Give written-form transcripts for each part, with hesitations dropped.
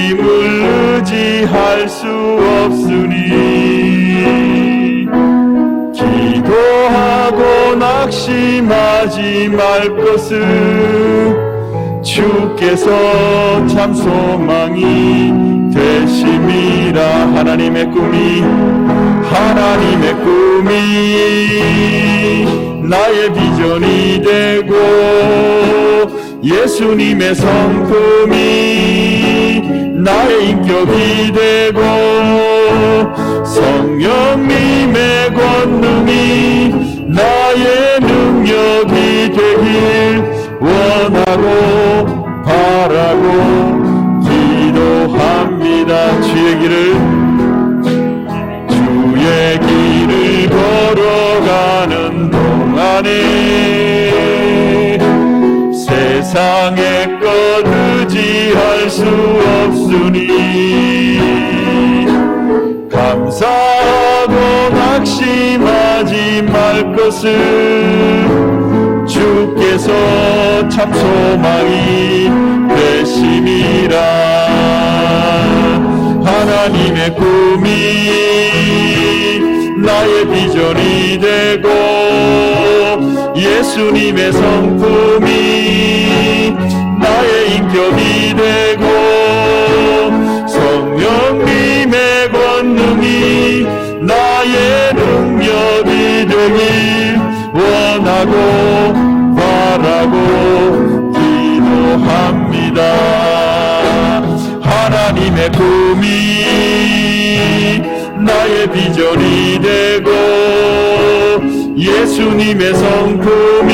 주님을 의지할 수 없으니 기도하고 낙심하지 말 것을 주께서 참 소망이 되심이라. 하나님의 꿈이 나의 비전이 되고 예수님의 성품이 나의 인격이 되고 성령님의 권능이 나의 능력이 되길 원하고 바라고 기도합니다. 주의 길을 걸어가는 동안에 세상의 것 의지할 수 없으니 감사하고 낙심하지 말 것을 주께서 참 소망이 되심이라. 하나님의 꿈이 나의 비전이 되고 예수님의 성품이 나의 인격이 되고 성령님의 권능이 나의 능력이 되길 원하고 바라고 기도합니다. 하나님의 꿈이 나의 비전이 되고 예수님의 성품이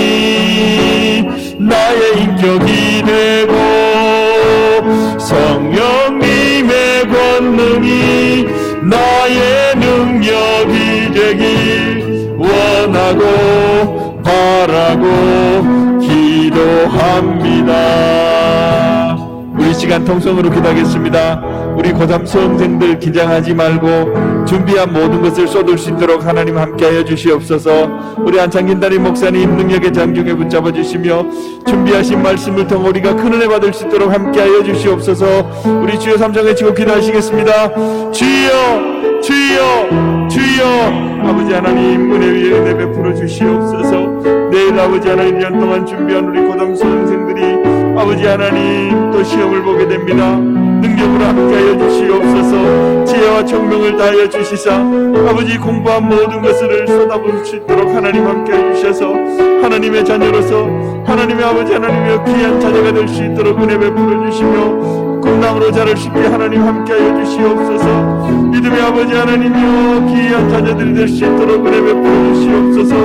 나의 인격이 되고 성령님의 권능이 나의 능력이 되길 원하고 바라고 기도합니다. 우리 시간 통성으로 기도하겠습니다. 우리 고3 수험생들 긴장하지 말고 준비한 모든 것을 쏟을 수 있도록 하나님 함께하여 주시옵소서. 우리 안창긴 담임 목사님 능력의 장중에 붙잡아 주시며 준비하신 말씀을 통해 우리가 큰 은혜 받을 수 있도록 함께하여 주시옵소서. 우리 주여 삼창에 치고 기도하시겠습니다. 주여 주여 주여. 아버지 하나님 은혜 위에 은혜 베풀어 주시옵소서. 내일 아버지 하나님 1년 동안 준비한 우리 고등 수험생들이 아버지 하나님 또 시험을 보게 됩니다. 능력으로 함께하여 주시옵소서. 지혜와 총명을 다하여 주시사 아버지 공부한 모든 것을 쏟아부을 수 있도록 하나님 함께하여 주셔서 하나님의 자녀로서 하나님의 아버지 하나님의 귀한 자녀가 될 수 있도록 은혜 베풀어 주시며 꿈나무로 자랄 수 있게 하나님 함께하여 주시옵소서. 믿음의 아버지 하나님이여 귀한 자녀들이 될 수 있도록 은혜 베풀어 주시옵소서.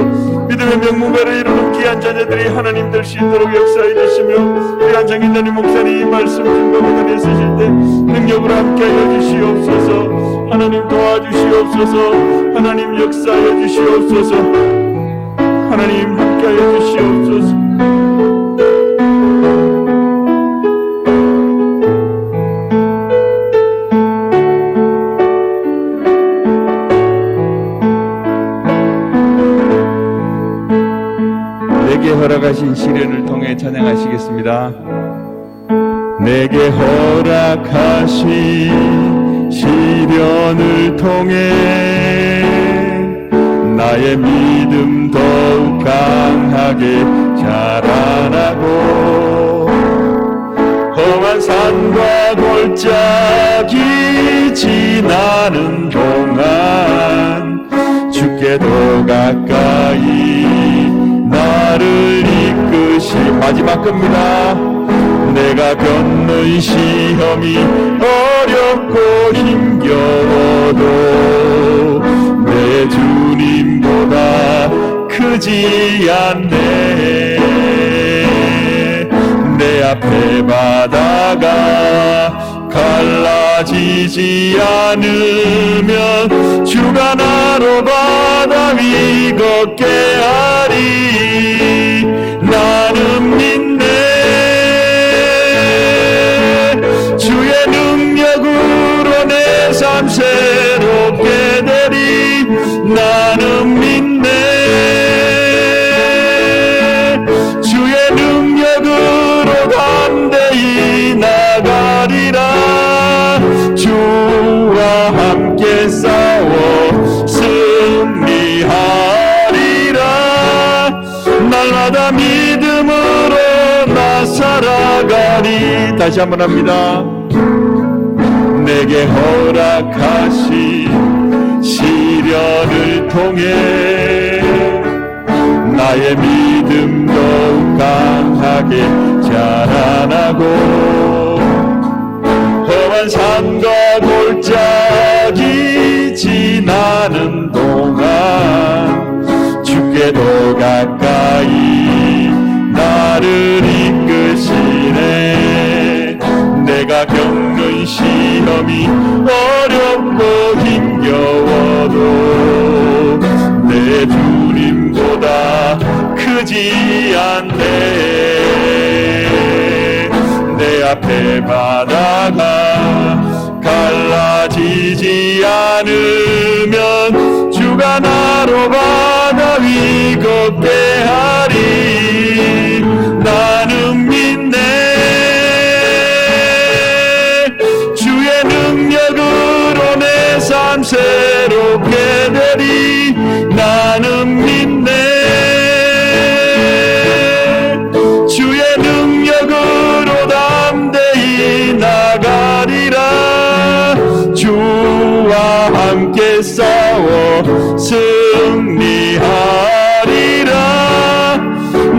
믿음의 명문가를 이루는 귀한 자녀들이 하나님 될 수 있도록 역사해 주시며 우리 안창긴 담임 목사님 말씀 증거가 자리에 쓰실 때 능력으로 함께하여 주시옵소서. 하나님 도와주시옵소서. 하나님 역사하여 주시옵소서. 하나님 함께하여 주시옵소서. 내게 허락하신 시련을 통해 찬양하시겠습니다. 내게 허락하신 시련을 통해 나의 믿음 더욱 강하게 자라나고 험한 산과 골짜기 지나는 동안 주께 더 가까이 나를 이끄시. 마지막 겁니다. 내가 겪는 시험이 어렵고 힘겨워도 내 주님보다 크지 않네. 내 앞에 바다가 갈라지지 않으면 주가 나로 바다 위 걷게 하리. 나는 믿네. 주의 능력으로 내 삶 새롭게 되리. 나는 믿네. 주의 능력으로 담대히 나가리라. 기뻐하리. 다시 한번 합니다. 내게 허락하신 시련을 통해 나의 믿음 더욱 강하게 자라나고 험한 산과 골짜기 지나는 동안 주께 더 가까이 나를 이끄시네. 내가 겪는 시험이 어렵고 힘겨워도 내 주님보다 크지 않네. 내 앞에 바다가 갈라지지 않으면 주가 나로 바다 위 걷게 하리. 나는 믿네. 주의 능력으로 내 삶 새롭게 되리. 나는 믿네. 주의 능력으로 담대히 나가리라. 주와 함께 싸워 승리하리라.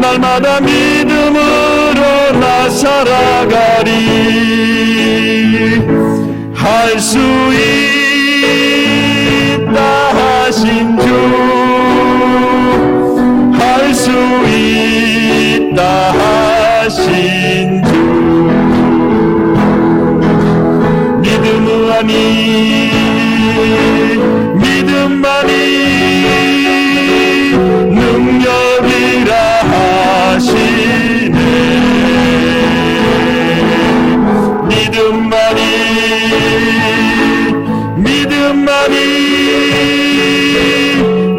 날마다 믿음으로 나 살아가리. 할 수 있다 하신 주, 할 수 있다 하신 주. 믿음만이 능력이라 하시네. 믿음만이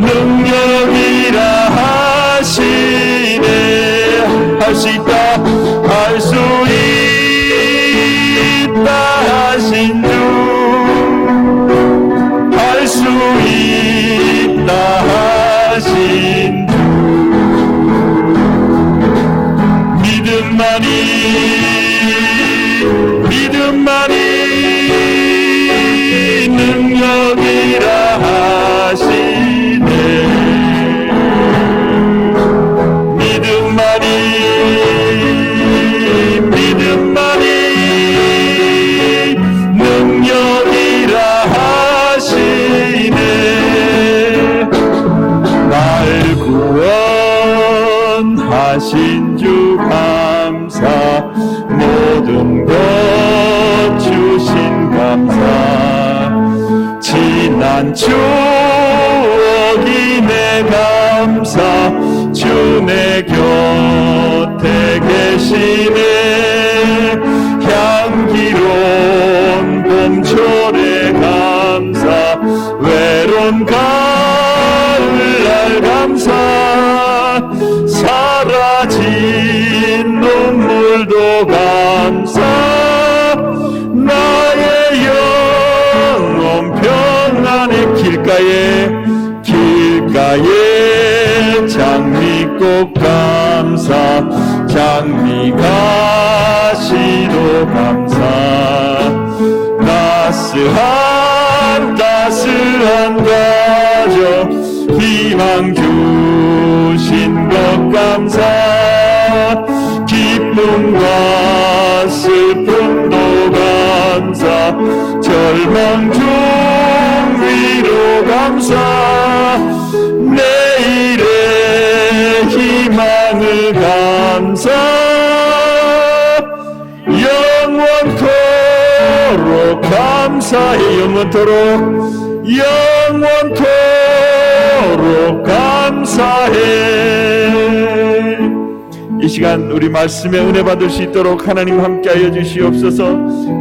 능력이라 하시네. 할 수 있다, 할 수 있다 하신 주, 할 수 있다 하신 주. 믿음만이 능력이라 하시네. 믿음만이 능력이라 하시네. 날 구원하신 주 감사, 모든 것 주신 감사. 지난 추억이 내 감사. 주 내 곁에 계시네. 향기로운 봄철의 감사. 외로운 가을날 감사. 사라진 눈물도 감사. 나의 영혼 평안의 길가에 장미꽃 감사. 장미가 시로 감사. 따스한 가정 희망 주신 것 감사. 기쁨과 슬픔도 감사. 절망 중 위로 감사. 내일의 희망을 감사. 영원토록 감사해. 영원토록 감사해. 이 시간 우리 말씀에 은혜 받을 수 있도록 하나님 함께하여 주시옵소서.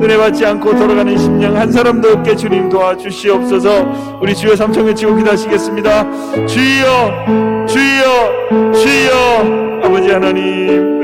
은혜 받지 않고 돌아가는 심령 한 사람도 없게 주님 도와주시옵소서. 우리 주여 삼창 외치고 기도하시겠습니다. 주여 주여 주여. 아버지 하나님,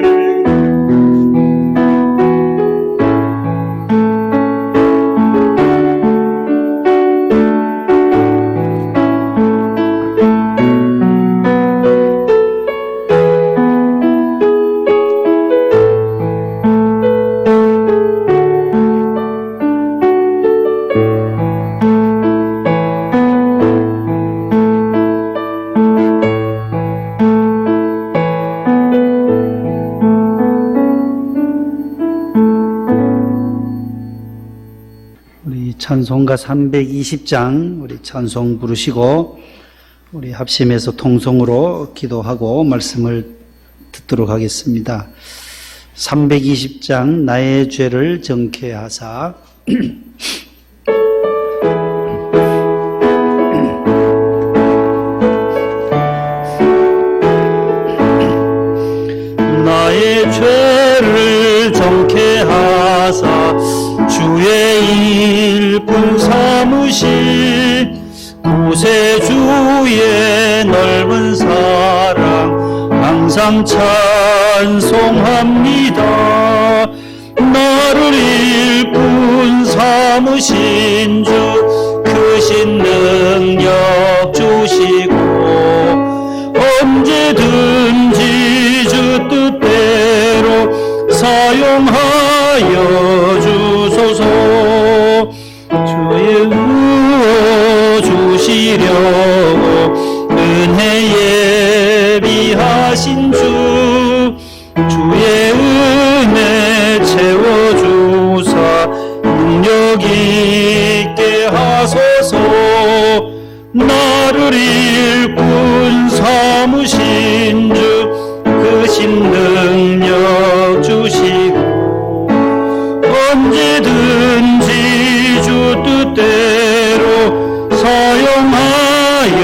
찬송가 320장 우리 찬송 부르시고 우리 합심해서 통성으로 기도하고 말씀을 듣도록 하겠습니다. 320장 나의 죄를 정케하사. 나의 죄를 정케하사 주의 일꾼 삼으시 구세주의 넓은 사랑 항상 찬송합니다. 나를 일꾼 삼으신 주 크신 능력 주시고 언제든지 주 뜻대로 사용하여 주소서. 주의 의호 주시려고 은혜 예비하신 주 주의 은혜 채워주사 능력 있게 하소서. 나를 일꾼 삼으신 주 크신 능력 주시고 언제든지 주 뜻대로 사용하여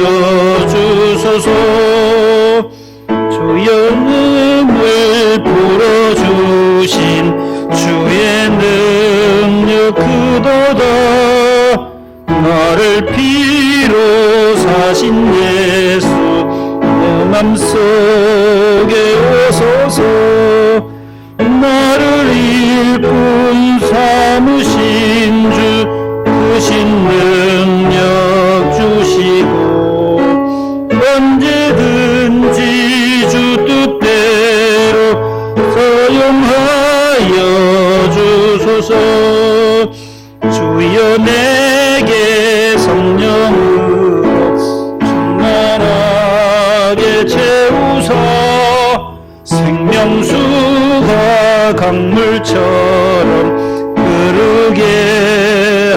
주소서. 주의 능을 풀어주신 주의 능력 크도다. 나를 피로 사신 예수 내 맘속에 오소서. 나를 일꾼 삼으신 주 크신 능력 주시고 언제든지 주 뜻대로 사용하여 주소서. 주여 내게 성령으로 충만하게 채우사 생명수가 강물처럼 흐르게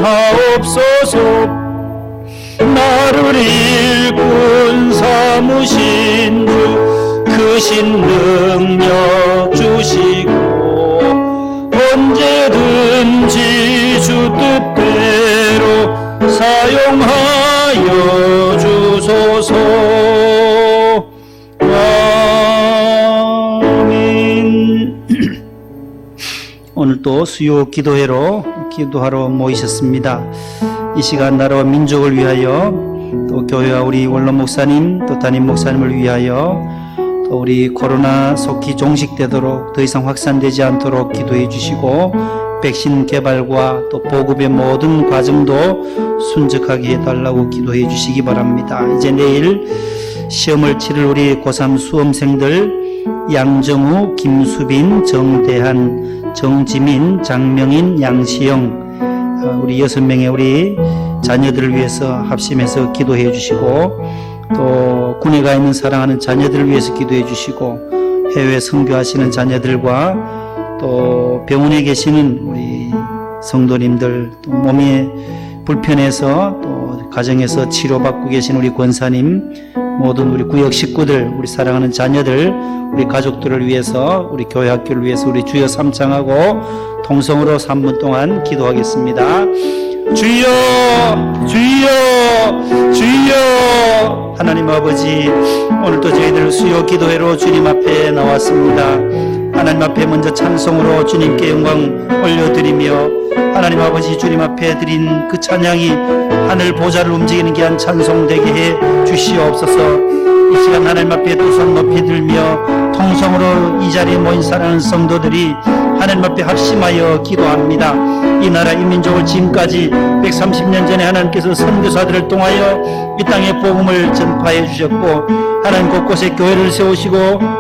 하옵소서. 나를 일꾼 삼으신 주 크신 능력 주시고 언제든지 주 뜻대로 사용하여 주소서. 아멘. 오늘도 수요 기도회로 기도하러 모이셨습니다. 이 시간 나라와 민족을 위하여 또 교회와 우리 원로 목사님 또 담임 목사님을 위하여 또 우리 코로나 속히 종식되도록 더 이상 확산되지 않도록 기도해 주시고 백신 개발과 또 보급의 모든 과정도 순적하게 해달라고 기도해 주시기 바랍니다. 이제 내일 시험을 치를 우리 고3 수험생들 양정우, 김수빈, 정대한, 정지민, 장명인, 양시영 우리 6명의 우리 자녀들을 위해서 합심해서 기도해 주시고 또 군에 가 있는 사랑하는 자녀들을 위해서 기도해 주시고 해외 선교하시는 자녀들과 또 병원에 계시는 우리 성도님들 또 몸이 불편해서 또 가정에서 치료받고 계신 우리 권사님 모든 우리 구역 식구들 우리 사랑하는 자녀들 우리 가족들을 위해서 우리 교회 학교를 위해서 우리 주여 삼창하고 통성으로 3분 동안 기도하겠습니다. 주여 주여 주여. 하나님 아버지 오늘도 저희들 수요 기도회로 주님 앞에 나왔습니다. 하나님 앞에 먼저 찬송으로 주님께 영광 올려드리며 하나님 아버지 주님 앞에 드린 그 찬양이 하늘 보좌를 움직이는 귀한 찬송 되게 해 주시옵소서. 이 시간 하나님 앞에 두 손 높이 들며 통성으로 이 자리에 모인 사랑하는 성도들이 하나님 앞에 합심하여 기도합니다. 이 나라 이 민족을 지금까지 130년 전에 하나님께서 선교사들을 통하여 이 땅에 복음을 전파해 주셨고 하나님 곳곳에 교회를 세우시고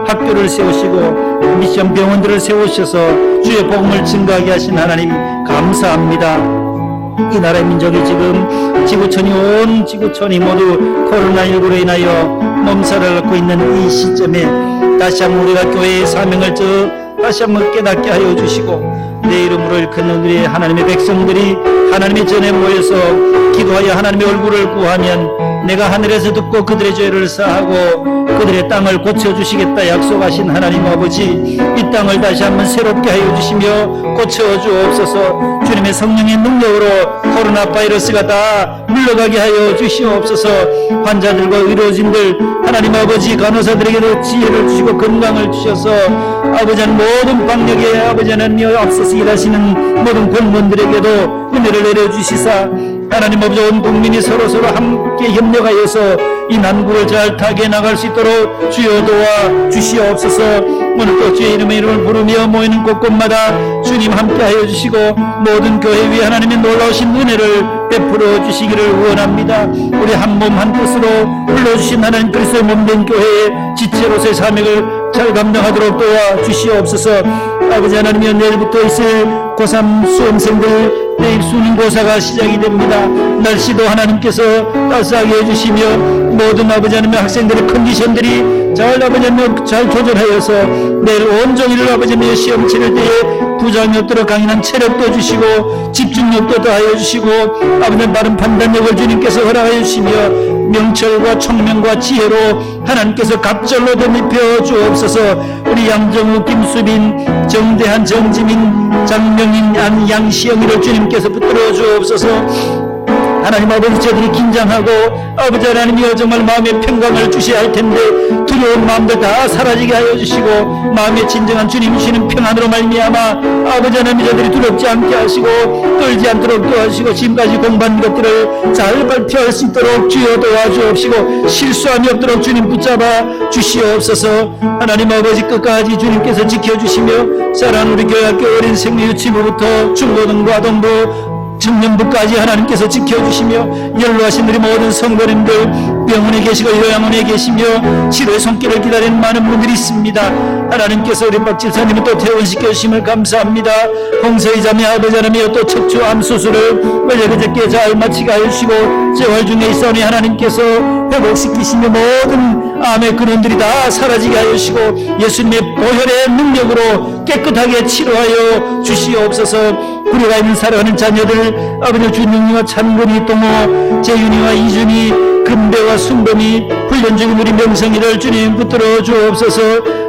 학교를 세우시고 미션 병원들을 세우셔서 주의 복음을 증거하게 하신 하나님 감사합니다. 이 나라의 민족이 지금 지구촌이 온 지구촌이 모두 코로나19로 인하여 몸살을 앓고 있는 이 시점에 다시 한번 우리가 교회의 사명을 다시 한번 깨닫게 하여 주시고 내 이름으로 일컫는 우리 하나님의 백성들이 하나님의 전에 모여서 기도하여 하나님의 얼굴을 구하면 내가 하늘에서 듣고 그들의 죄를 사하고 그들의 땅을 고쳐주시겠다 약속하신 하나님 아버지, 이 땅을 다시 한번 새롭게 하여 주시며 고쳐주옵소서. 주님의 성령의 능력으로 코로나 바이러스가 다 물러가게 하여 주시옵소서. 환자들과 의료진들 하나님 아버지, 간호사들에게도 지혜를 주시고 건강을 주셔서 아버지 하나님 모든 방역에 아버지 하나님 앞서서 일하시는 모든 공무원들에게도 은혜를 내려주시사 하나님 아버지 온 국민이 서로 함께 협력하여서 이 난국을 잘 타게 나갈 수 있도록 주여 도와 주시옵소서. 오늘 또 주의 이름을 부르며 모이는 곳곳마다 주님 함께 하여 주시고 모든 교회 위에 하나님의 놀라우신 은혜를 베풀어 주시기를 원합니다. 우리 한 몸 한 뜻으로 불러주신 하나님 그리스도의 몸된 교회의 지체로서의 사명을 잘 감당하도록 도와 주시옵소서. 아버지 하나님이여, 내일부터 있을 고3 수험생들 내일 수능고사가 시작이 됩니다. 날씨도 하나님께서 따스하게 해주시며 모든 아버지 하나님의 학생들의 컨디션들이 잘 아버지 하나님 잘 조절하여서 내일 온종일 아버지 하나님의 시험 치를 때에 부장이 없도록 강인한 체력도 주시고 집중력도 더하여 주시고 아버지 하나님 바른 판단력을 주님께서 허락하여 주시며 명철과 총명과 지혜로 하나님께서 갑절로 덧입혀 주옵소서. 우리 양정우, 김수빈, 정대한, 정지민, 장명인, 양시영이를 주님께서 붙들어 주옵소서. 하나님 아버지, 저들이 긴장하고 아버지 하나님이여 정말 마음의 평강을 주셔야 할 텐데 두려운 마음도 다 사라지게 하여 주시고 마음의 진정한 주님 주시는 평안으로 말미암아 아버지 하나님 저들이 두렵지 않게 하시고 떨지 않도록 도와주시고 지금까지 공부한 것들을 잘 발표할 수 있도록 주여 도와주옵시고 실수함이 없도록 주님 붙잡아 주시옵소서. 하나님 아버지, 끝까지 주님께서 지켜주시며 사랑하는 우리 교회학교 어린 생명 유치부부터 중고등부, 아동부, 청년부까지 하나님께서 지켜주시며 연로하신 우리 모든 성도님들 병원에 계시고 요양원에 계시며 치료의 손길을 기다리는 많은 분들이 있습니다. 하나님께서 우리 박 집사님을 또 퇴원시켜 주심을 감사합니다. 홍서희 자매 아버지 하나님이여 또 척추 암 수술을 원래 그저께 잘 마치게 하여 주시고 재활 중에 있사오니 하나님께서 회복시키시며 모든 암의 근원들이 다 사라지게 하여 주시고 예수님의 보혈의 능력으로 깨끗하게 치료하여 주시옵소서. 우리가 있는 사랑하는 자녀들 아버지 준영이와 찬근이, 동호, 재윤이와 이준이, 금배와 순범이, 훈련 중인 우리 명성이를 주님 붙들어 주옵소서.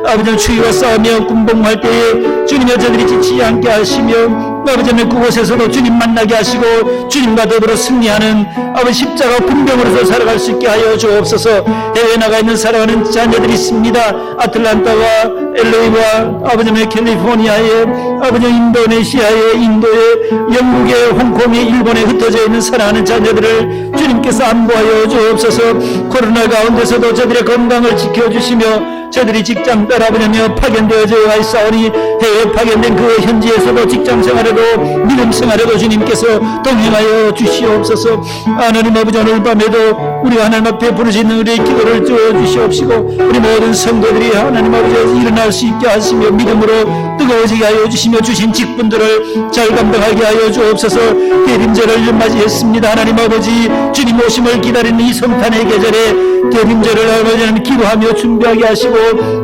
아버지 추위와 싸우며 군복무할 때에 주님 여자들이 지치지 않게 하시며 아버지 그곳에서도 주님 만나게 하시고 주님과 더불어 승리하는 아버지 십자가 군병으로서 살아갈 수 있게 하여 주옵소서. 해외에 나가 있는 사랑하는 자녀들이 있습니다. 아틀란타와 LA와 아버지 캘리포니아에 아버지 인도네시아에 인도에 영국에 홍콩에 일본에 흩어져 있는 사랑하는 자녀들을 주님께서 안보하여 주옵소서. 코로나 가운데서도 저들의 건강을 지켜주시며 저들이 직장 따라보내며 파견되어져 있사오니 해외 파견된 그 현지에서도 직장 생활에도 믿음 생활에도 주님께서 동행하여 주시옵소서. 하나님 아버지, 오늘 밤에도 우리가 하나님 앞에 부르짖는 우리의 기도를 들어주시옵시고 우리 모든 성도들이 하나님 아버지 일어날 수 있게 하시며 믿음으로 뜨거워지게 하여 주시며 주신 직분들을 잘 감당하게 하여 주옵소서. 대림절을 맞이했습니다. 하나님 아버지, 주님 오심을 기다리는 이 성탄의 계절에 대림절을 아버지 하나님 기도하며 준비하게 하시고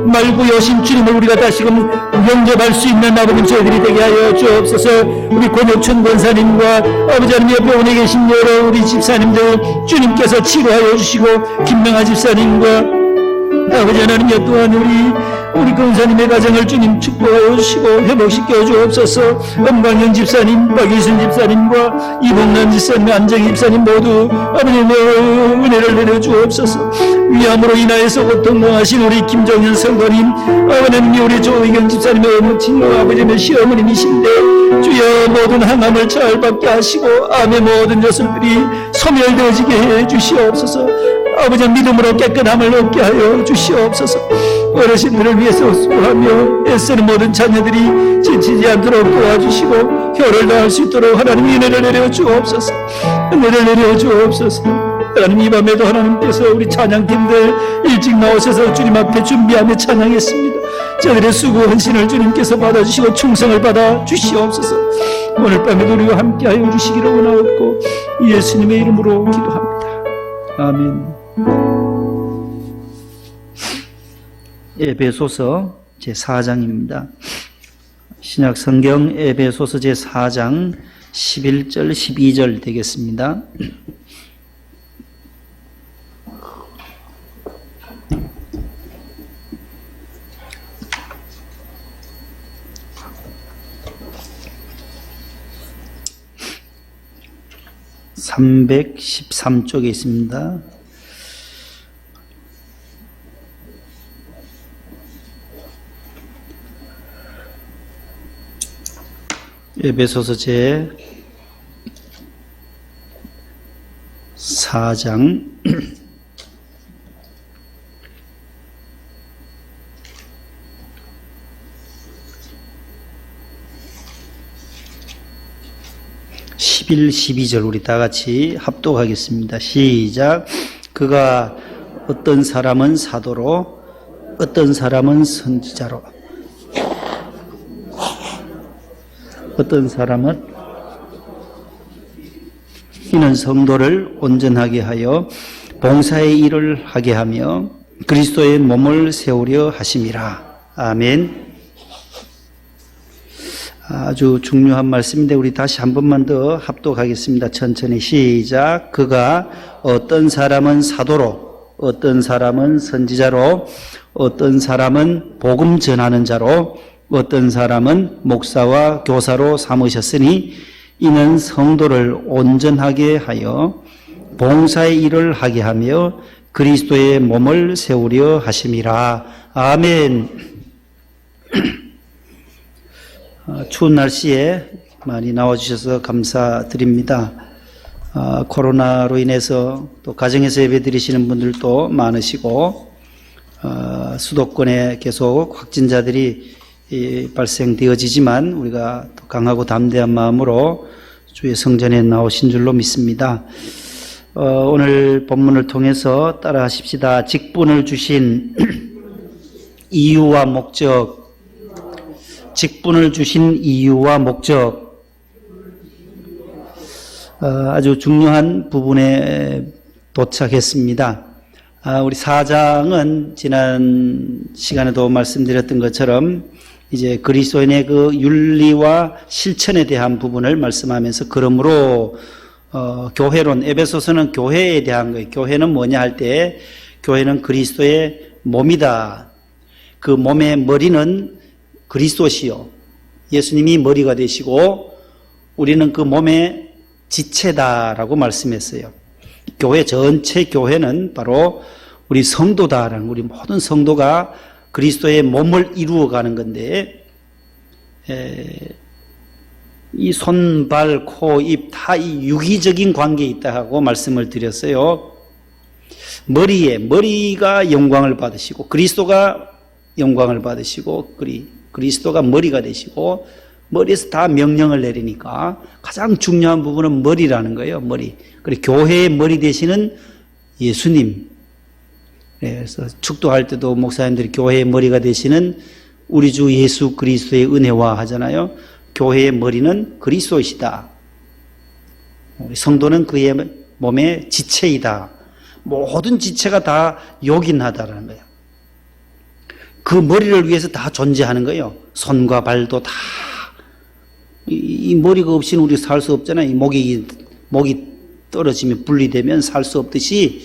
말구 여신 주님을 우리가 다시금 영접할 수 있는 아버지 저희들이 되게 하여 주옵소서. 우리 권혁춘 권사님과 아버지 하나님 옆에 오늘 계신 여러 우리 집사님들 주님께서 치료하여 주시고 김명아 집사님과 아버지 하나님 또한 우리 권사님의 가정을 주님 축복하여 주시고 회복시켜 주옵소서. 엄광영 집사님, 박일순 집사님과 이봉남 집사님, 안정희 집사님 모두 아버님의 은혜를 내려 주옵소서. 위암으로 인하여서 고통당하신 우리 김정현 성도님, 아버님이 우리 조의경 집사님의 어머亲, 아버님의 시어머님이신데 주여 모든 항암을 잘 받게 하시고 암의 모든 녀석들이 소멸되어지게 해 주시옵소서. 아버지 믿음으로 깨끗함을 얻게 하여 주시옵소서. 어르신들을 위해서 수고하며 애쓰는 모든 자녀들이 지치지 않도록 도와주시고 효를 다할 수 있도록 하나님 은혜를 내려 주옵소서. 은혜를 내려 주옵소서. 하나님, 이 밤에도 하나님께서 우리 찬양팀들 일찍 나오셔서 주님 앞에 준비하며 찬양했습니다. 저들의 수고 헌신을 주님께서 받아주시고 충성을 받아 주시옵소서. 오늘 밤에도 우리와 함께하여 주시기를 원하옵고 예수님의 이름으로 기도합니다. 아멘. 에베소서 제4장입니다. 신약 성경 에베소서 제 4장 11절 12절 되겠습니다. (313쪽에) 있습니다. 에베소서 제 4장 11, 12절 우리 다 같이 합독하겠습니다. 시작. 그가 어떤 사람은 사도로, 어떤 사람은 선지자로, 어떤 사람은 이는 성도를 온전하게 하여 봉사의 일을 하게 하며 그리스도의 몸을 세우려 하심이라. 아멘. 아주 중요한 말씀인데 우리 다시 한 번만 더 합독하겠습니다. 천천히 시작. 그가 어떤 사람은 사도로, 어떤 사람은 선지자로, 어떤 사람은 복음 전하는 자로, 어떤 사람은 목사와 교사로 삼으셨으니 이는 성도를 온전하게 하여 봉사의 일을 하게 하며 그리스도의 몸을 세우려 하심이라. 아멘. 추운 날씨에 많이 나와주셔서 감사드립니다. 코로나로 인해서 또 가정에서 예배 드리시는 분들도 많으시고 수도권에 계속 확진자들이 발생되어지지만 우리가 또 강하고 담대한 마음으로 주의 성전에 나오신 줄로 믿습니다. 오늘 본문을 통해서 따라 하십시다. 직분을 주신 이유와 목적, 직분을 주신 이유와 목적. 아주 중요한 부분에 도착했습니다. 우리 4장은 지난 시간에도 말씀드렸던 것처럼 이제 그리스도인의 그 윤리와 실천에 대한 부분을 말씀하면서 그러므로 교회론, 에베소서는 교회에 대한 거예요. 교회는 뭐냐 할 때 교회는 그리스도의 몸이다. 그 몸의 머리는 그리스도시요. 예수님이 머리가 되시고 우리는 그 몸의 지체다라고 말씀했어요. 교회 전체 교회는 바로 우리 성도다라는, 우리 모든 성도가 그리스도의 몸을 이루어가는 건데 이 손, 발, 코, 입 다 이 유기적인 관계에 있다 하고 말씀을 드렸어요. 머리가 영광을 받으시고 그리스도가 영광을 받으시고 그리스도가 머리가 되시고 머리에서 다 명령을 내리니까 가장 중요한 부분은 머리라는 거예요. 머리. 그리고 교회의 머리 되시는 예수님. 그래서 축도할 때도 목사님들이 교회의 머리가 되시는 우리 주 예수 그리스도의 은혜와 하잖아요. 교회의 머리는 그리스도이시다. 우리 성도는 그의 몸의 지체이다. 모든 지체가 다 요긴하다라는 거예요. 그 머리를 위해서 다 존재하는 거예요. 손과 발도 다. 이 머리가 없이는 우리 살 수 없잖아요. 이 목이 떨어지면 분리되면 살 수 없듯이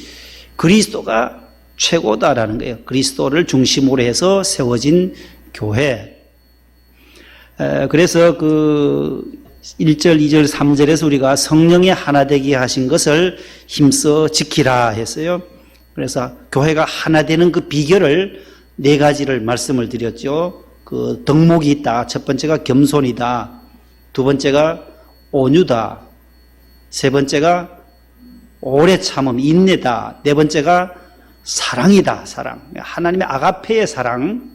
그리스도가 최고다라는 거예요. 그리스도를 중심으로 해서 세워진 교회. 그래서 그 1절, 2절, 3절에서 우리가 성령의 하나 되게 하신 것을 힘써 지키라 했어요. 그래서 교회가 하나 되는 그 비결을 4가지를 말씀을 드렸죠. 그 덕목이 있다. 첫 번째가 겸손이다. 두 번째가 온유다. 세 번째가 오래 참음, 인내다. 네 번째가 사랑이다. 사랑. 하나님의 아가페의 사랑.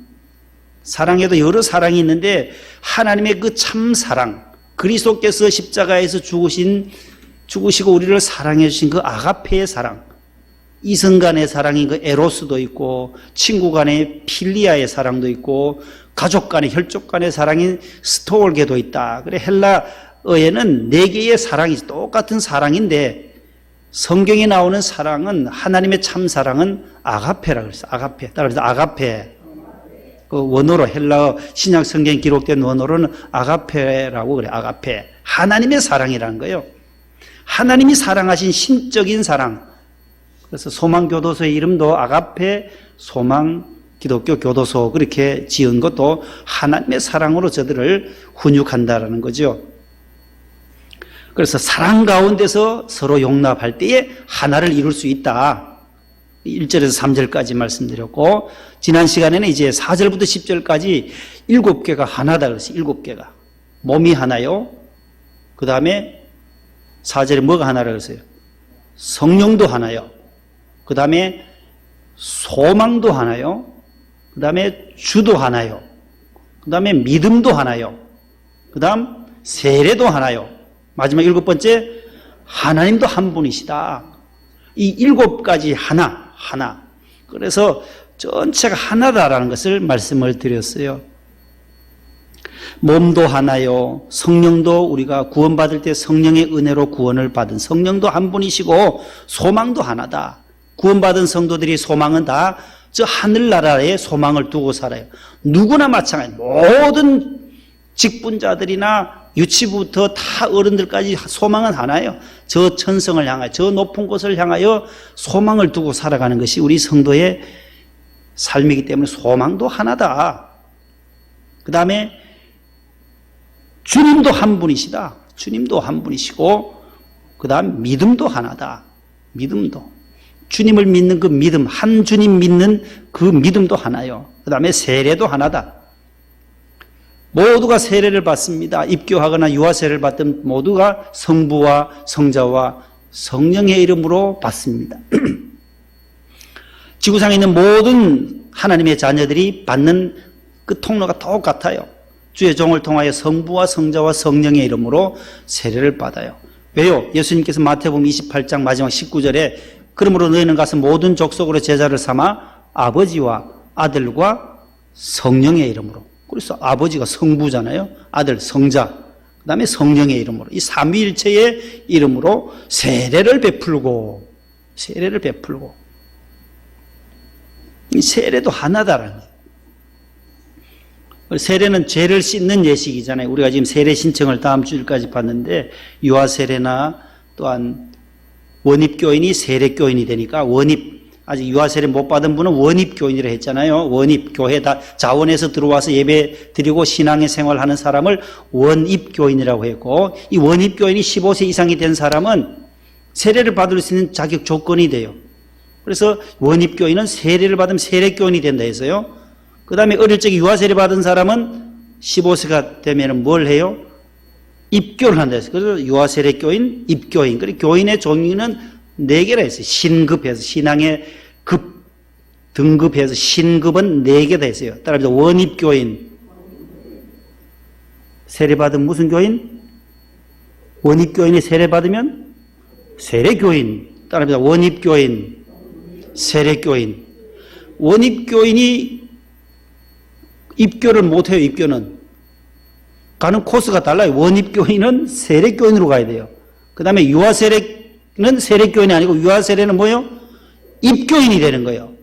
사랑에도 여러 사랑이 있는데 하나님의 그 참 사랑, 그리스도께서 십자가에서 죽으시고 우리를 사랑해 주신 그 아가페의 사랑, 이성 간의 사랑인 그 에로스도 있고 친구 간의 필리아의 사랑도 있고 가족 간의 혈족 간의 사랑인 스토올게도 있다. 그래 헬라어에는 4개의 사랑이 똑같은 사랑인데 성경에 나오는 사랑은, 하나님의 참 사랑은 아가페라고 그랬어요. 아가페. 따라서 아가페. 그 원어로 헬라어 신약 성경에 기록된 원어로는 아가페라고 그래요. 아가페. 하나님의 사랑이라는 거예요. 하나님이 사랑하신 신적인 사랑. 그래서 소망교도소의 이름도 아가페 소망 기독교 교도소 그렇게 지은 것도 하나님의 사랑으로 저들을 훈육한다라는 거죠. 그래서 사랑 가운데서 서로 용납할 때에 하나를 이룰 수 있다. 1절에서 3절까지 말씀드렸고, 지난 시간에는 이제 4절부터 10절까지 7개가 하나다 그랬어요. 7개가. 몸이 하나요. 그 다음에 4절에 뭐가 하나라 그랬어요? 성령도 하나요. 그 다음에 소망도 하나요. 그 다음에 주도 하나요. 그 다음에 믿음도 하나요. 그 다음 세례도 하나요. 마지막 7번째, 하나님도 한 분이시다. 이 7가지 하나. 그래서 전체가 하나다라는 것을 말씀을 드렸어요. 몸도 하나요. 성령도 우리가 구원받을 때 성령의 은혜로 구원을 받은 성령도 한 분이시고 소망도 하나다. 구원받은 성도들이 소망은 다 저 하늘나라에 소망을 두고 살아요. 누구나 마찬가지. 모든 직분자들이나 유치부터 다 어른들까지 소망은 하나예요. 저 천성을 향하여, 저 높은 곳을 향하여 소망을 두고 살아가는 것이 우리 성도의 삶이기 때문에 소망도 하나다. 그 다음에 주님도 한 분이시다. 주님도 한 분이시고, 그 다음 믿음도 하나다. 믿음도. 주님을 믿는 그 믿음, 한 주님 믿는 그 믿음도 하나요. 그 다음에 세례도 하나다. 모두가 세례를 받습니다. 입교하거나 유아세례를 받든 모두가 성부와 성자와 성령의 이름으로 받습니다. 지구상에 있는 모든 하나님의 자녀들이 받는 그 통로가 똑같아요. 주의 종을 통하여 성부와 성자와 성령의 이름으로 세례를 받아요. 왜요? 예수님께서 마태복음 28장 마지막 19절에 그러므로 너희는 가서 모든 족속으로 제자를 삼아 아버지와 아들과 성령의 이름으로. 그래서 아버지가 성부잖아요. 아들 성자. 그 다음에 성령의 이름으로. 이 삼위일체의 이름으로 세례를 베풀고. 이 세례도 하나다라는 거예요. 세례는 죄를 씻는 예식이잖아요. 우리가 지금 세례 신청을 다음 주일까지 받는데 유아세례나 또한 원입교인이 세례교인이 되니까 아직 유아세례 못 받은 분은 원입교인이라 했잖아요. 원입교회 다 자원에서 들어와서 예배 드리고 신앙의 생활하는 사람을 원입교인이라고 했고, 이 원입교인이 15세 이상이 된 사람은 세례를 받을 수 있는 자격 조건이 돼요. 그래서 원입교인은 세례를 받으면 세례교인이 된다 해서요. 그 다음에 어릴 적에 유아세례 받은 사람은 15세가 되면 뭘 해요? 입교를 한다 해서. 그래서 유아세례교인, 입교인. 그리고 교인의 종류는 4개라 했어요. 신급해서, 신앙의 급, 등급해서 신급은 4개다 했어요. 따라서 원입교인. 세례받은 무슨 교인? 원입교인이 세례받으면 세례교인. 따라서 원입교인, 세례교인. 원입교인이 입교를 못해요. 입교는 가는 코스가 달라요. 원입교인은 세례교인으로 가야 돼요. 그 다음에 유아세례는 세례교인이 아니고 유아세례는 뭐예요? 입교인이 되는 거예요.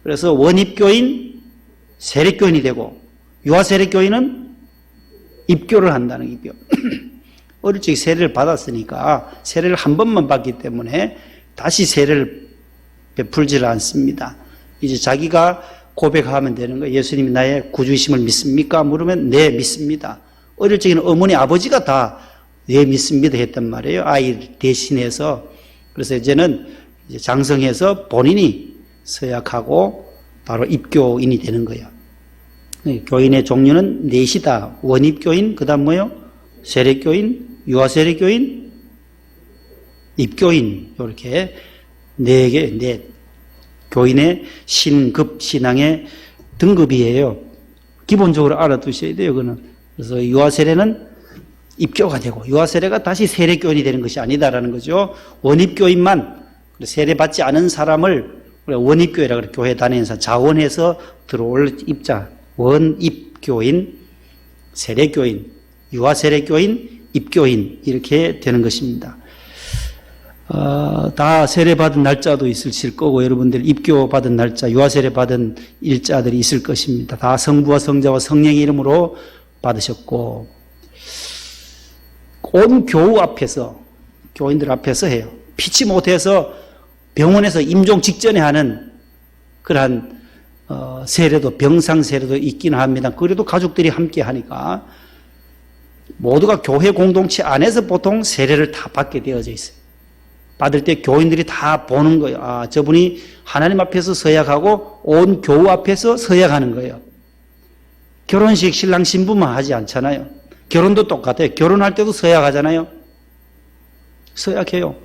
그래서 원입교인, 세례교인이 되고 유아세례교인은 입교를 한다는 입교. 어릴 적에 세례를 받았으니까 세례를 한 번만 받기 때문에 다시 세례를 베풀지를 않습니다. 이제 자기가 고백하면 되는 거예요. 예수님이 나의 구주이심을 믿습니까? 물으면 네, 믿습니다. 어릴 적에는 어머니, 아버지가 다 네, 믿습니다 했단 말이에요. 아이 대신해서. 그래서 이제는 이제 장성해서 본인이 서약하고 바로 입교인이 되는 거예요. 교인의 종류는 넷이다. 원입교인, 그 다음 뭐요? 세례교인, 유아세례교인, 입교인. 이렇게 4개, 넷. 교인의 신급, 신앙의 등급이에요. 기본적으로 알아두셔야 돼요, 그거는. 그래서 유아세례는 입교가 되고, 유아세례가 다시 세례교인이 되는 것이 아니다라는 거죠. 원입교인만, 세례받지 않은 사람을 원입교회라고 그래, 교회 다니는 사람, 자원해서 들어올 입자, 원입교인, 세례교인, 유아세례교인, 입교인, 이렇게 되는 것입니다. 다 세례받은 날짜도 있으실 거고, 여러분들 입교받은 날짜, 유아세례 받은 일자들이 있을 것입니다. 다 성부와 성자와 성령의 이름으로 받으셨고, 온 교우 앞에서, 교인들 앞에서 해요. 피치 못해서 병원에서 임종 직전에 하는 그러한 세례도, 병상 세례도 있기는 합니다. 그래도 가족들이 함께 하니까 모두가 교회 공동체 안에서 보통 세례를 다 받게 되어져 있어요. 받을 때 교인들이 다 보는 거예요. 아, 저분이 하나님 앞에서 서약하고 온 교우 앞에서 서약하는 거예요. 결혼식 신랑 신부만 하지 않잖아요. 결혼도 똑같아요. 결혼할 때도 서약하잖아요. 서약해요.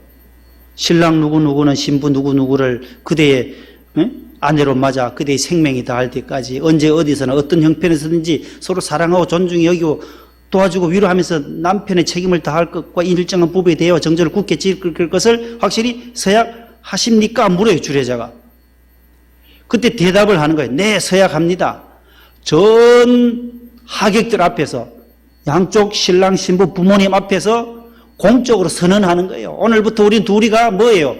신랑 누구누구는 신부 누구누구를 그대의 아내로 맞아 그대의 생명이 다할 때까지 언제 어디서나 어떤 형편에서든지 서로 사랑하고 존중히 여기고 도와주고 위로하면서 남편의 책임을 다할 것과 일정한 부부에 대해와 정절을 굳게 지킬 것을 확실히 서약하십니까? 물어요, 주례자가. 그때 대답을 하는 거예요. 네, 서약합니다. 전 하객들 앞에서, 양쪽 신랑 신부 부모님 앞에서 공적으로 선언하는 거예요. 오늘부터 우리 둘이가 뭐예요?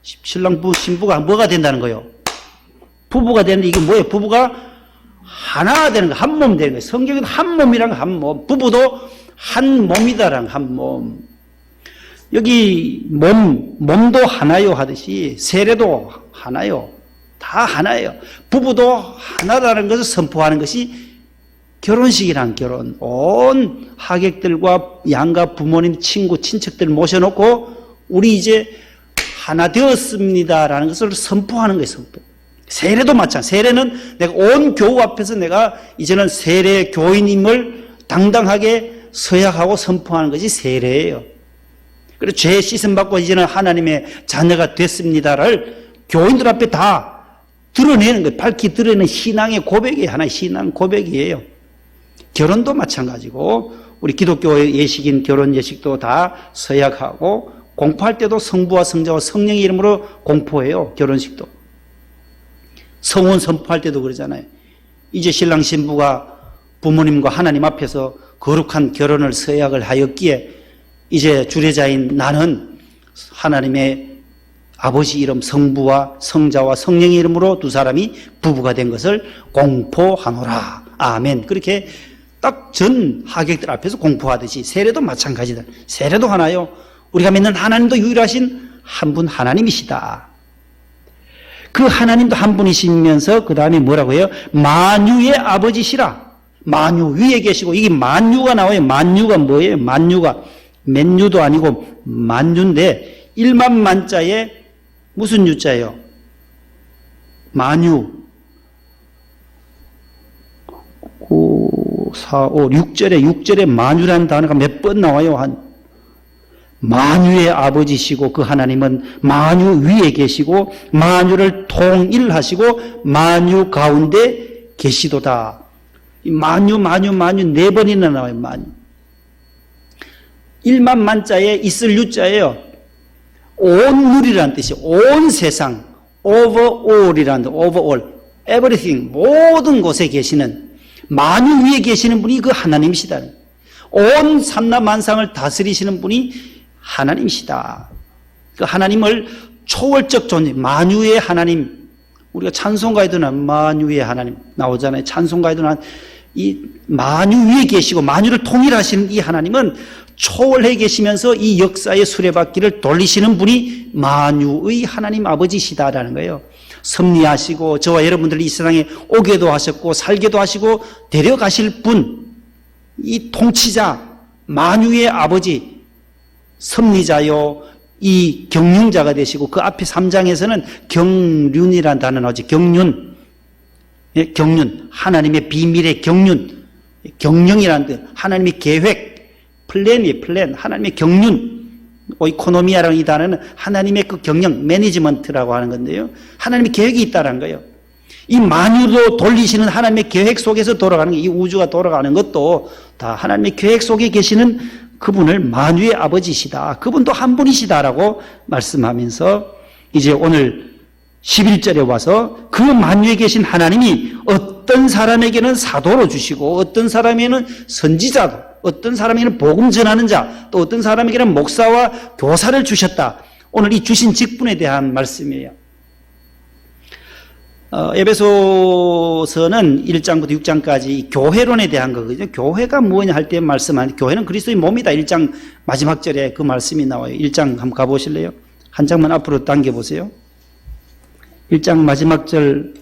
신랑 신부가 뭐가 된다는 거예요? 부부가 되는데 이게 뭐예요? 부부가 하나 되는 거, 한 몸 되는 거예요. 성경에는 한 몸이란 거, 한 몸. 부부도 한 몸이다라는 한 몸. 여기 몸도 하나요 하듯이 세례도 하나요. 다 하나예요. 부부도 하나라는 것을 선포하는 것이 결혼식이란 결혼. 온 하객들과 양가 부모님, 친구, 친척들 모셔놓고 우리 이제 하나 되었습니다라는 것을 선포하는 거예요. 선포. 세례도 마찬가지. 세례는 내가 온 교우 앞에서 내가 이제는 세례 교인임을 당당하게 서약하고 선포하는 것이 세례예요. 그래서 죄 씻음 받고 이제는 하나님의 자녀가 됐습니다를 교인들 앞에 다 드러내는 거예요. 밝히 드러내는 신앙의 고백이 하나의 신앙 고백이에요. 결혼도 마찬가지고 우리 기독교 예식인 결혼 예식도 다 서약하고 공포할 때도 성부와 성자와 성령의 이름으로 공포해요. 결혼식도. 성혼 선포할 때도 그러잖아요. 이제 신랑 신부가 부모님과 하나님 앞에서 거룩한 결혼을 서약을 하였기에 이제 주례자인 나는 하나님의 아버지 이름 성부와 성자와 성령의 이름으로 두 사람이 부부가 된 것을 공포하노라. 아멘. 그렇게 딱 전 하객들 앞에서 공포하듯이 세례도 마찬가지다. 세례도 하나요. 우리가 믿는 하나님도 유일하신 한 분 하나님이시다. 그 하나님도 한 분이시면서 그 다음에 뭐라고 해요? 만유의 아버지시라. 만유 위에 계시고 이게 만유가 나와요. 만유가 뭐예요? 만유가 맨유도 아니고 만유인데 1만 만자에 무슨 유자예요? 만유 9, 4, 5, 6절에 만유라는 단어가 몇 번 나와요? 만유의 아버지시고 그 하나님은 만유 위에 계시고 만유를 통일하시고 만유 가운데 계시도다. 만유 네 번이나 나와요. 만유. 1만 만자에 있을 유자예요. 온 물이라는 뜻이에요. 온 세상. over all이라는 뜻. over all. everything. 모든 곳에 계시는 만유 위에 계시는 분이 그 하나님이시다. 온 삼라 만상을 다스리시는 분이 하나님이시다. 그 하나님을 초월적 존재, 만유의 하나님. 우리가 찬송가에도 만유의 하나님 나오잖아요. 찬송가에도 이 만유 위에 계시고 만유를 통일하시는 이 하나님은 초월해 계시면서 이 역사의 수레바퀴를 돌리시는 분이 만유의 하나님 아버지시다라는 거예요. 섭리하시고 저와 여러분들 이 세상에 오게도 하셨고 살게도 하시고 데려가실 분, 이 통치자 만유의 아버지 섭리자요 이 경륜자가 되시고 그 앞에 3장에서는 경륜이라는 단어 나오지. 경륜. 예, 경륜. 하나님의 비밀의 경륜. 경영이라는 뜻. 하나님의 계획. 플랜이에요. 플랜. 하나님의 경륜. 오이코노미아라는 이 단어는 하나님의 그 경영, 매니지먼트라고 하는 건데요. 하나님의 계획이 있다는 거예요. 이 만유도 돌리시는 하나님의 계획 속에서 돌아가는 게, 이 우주가 돌아가는 것도 다 하나님의 계획 속에 계시는 그분을 만유의 아버지시다. 그분도 한 분이시다라고 말씀하면서 이제 오늘 11절에 와서 그 만유에 계신 하나님이 어떤 사람에게는 사도로 주시고 어떤 사람에게는 선지자도 어떤 사람에게는 복음 전하는 자, 또 어떤 사람에게는 목사와 교사를 주셨다. 오늘 이 주신 직분에 대한 말씀이에요. 에베소서는 1장부터 6장까지 교회론에 대한 거거든요. 교회가 뭐냐 할 때 말씀하는, 교회는 그리스도의 몸이다. 1장 마지막 절에 그 말씀이 나와요. 1장 한번 가보실래요? 한 장만 앞으로 당겨보세요. 1장 마지막 절,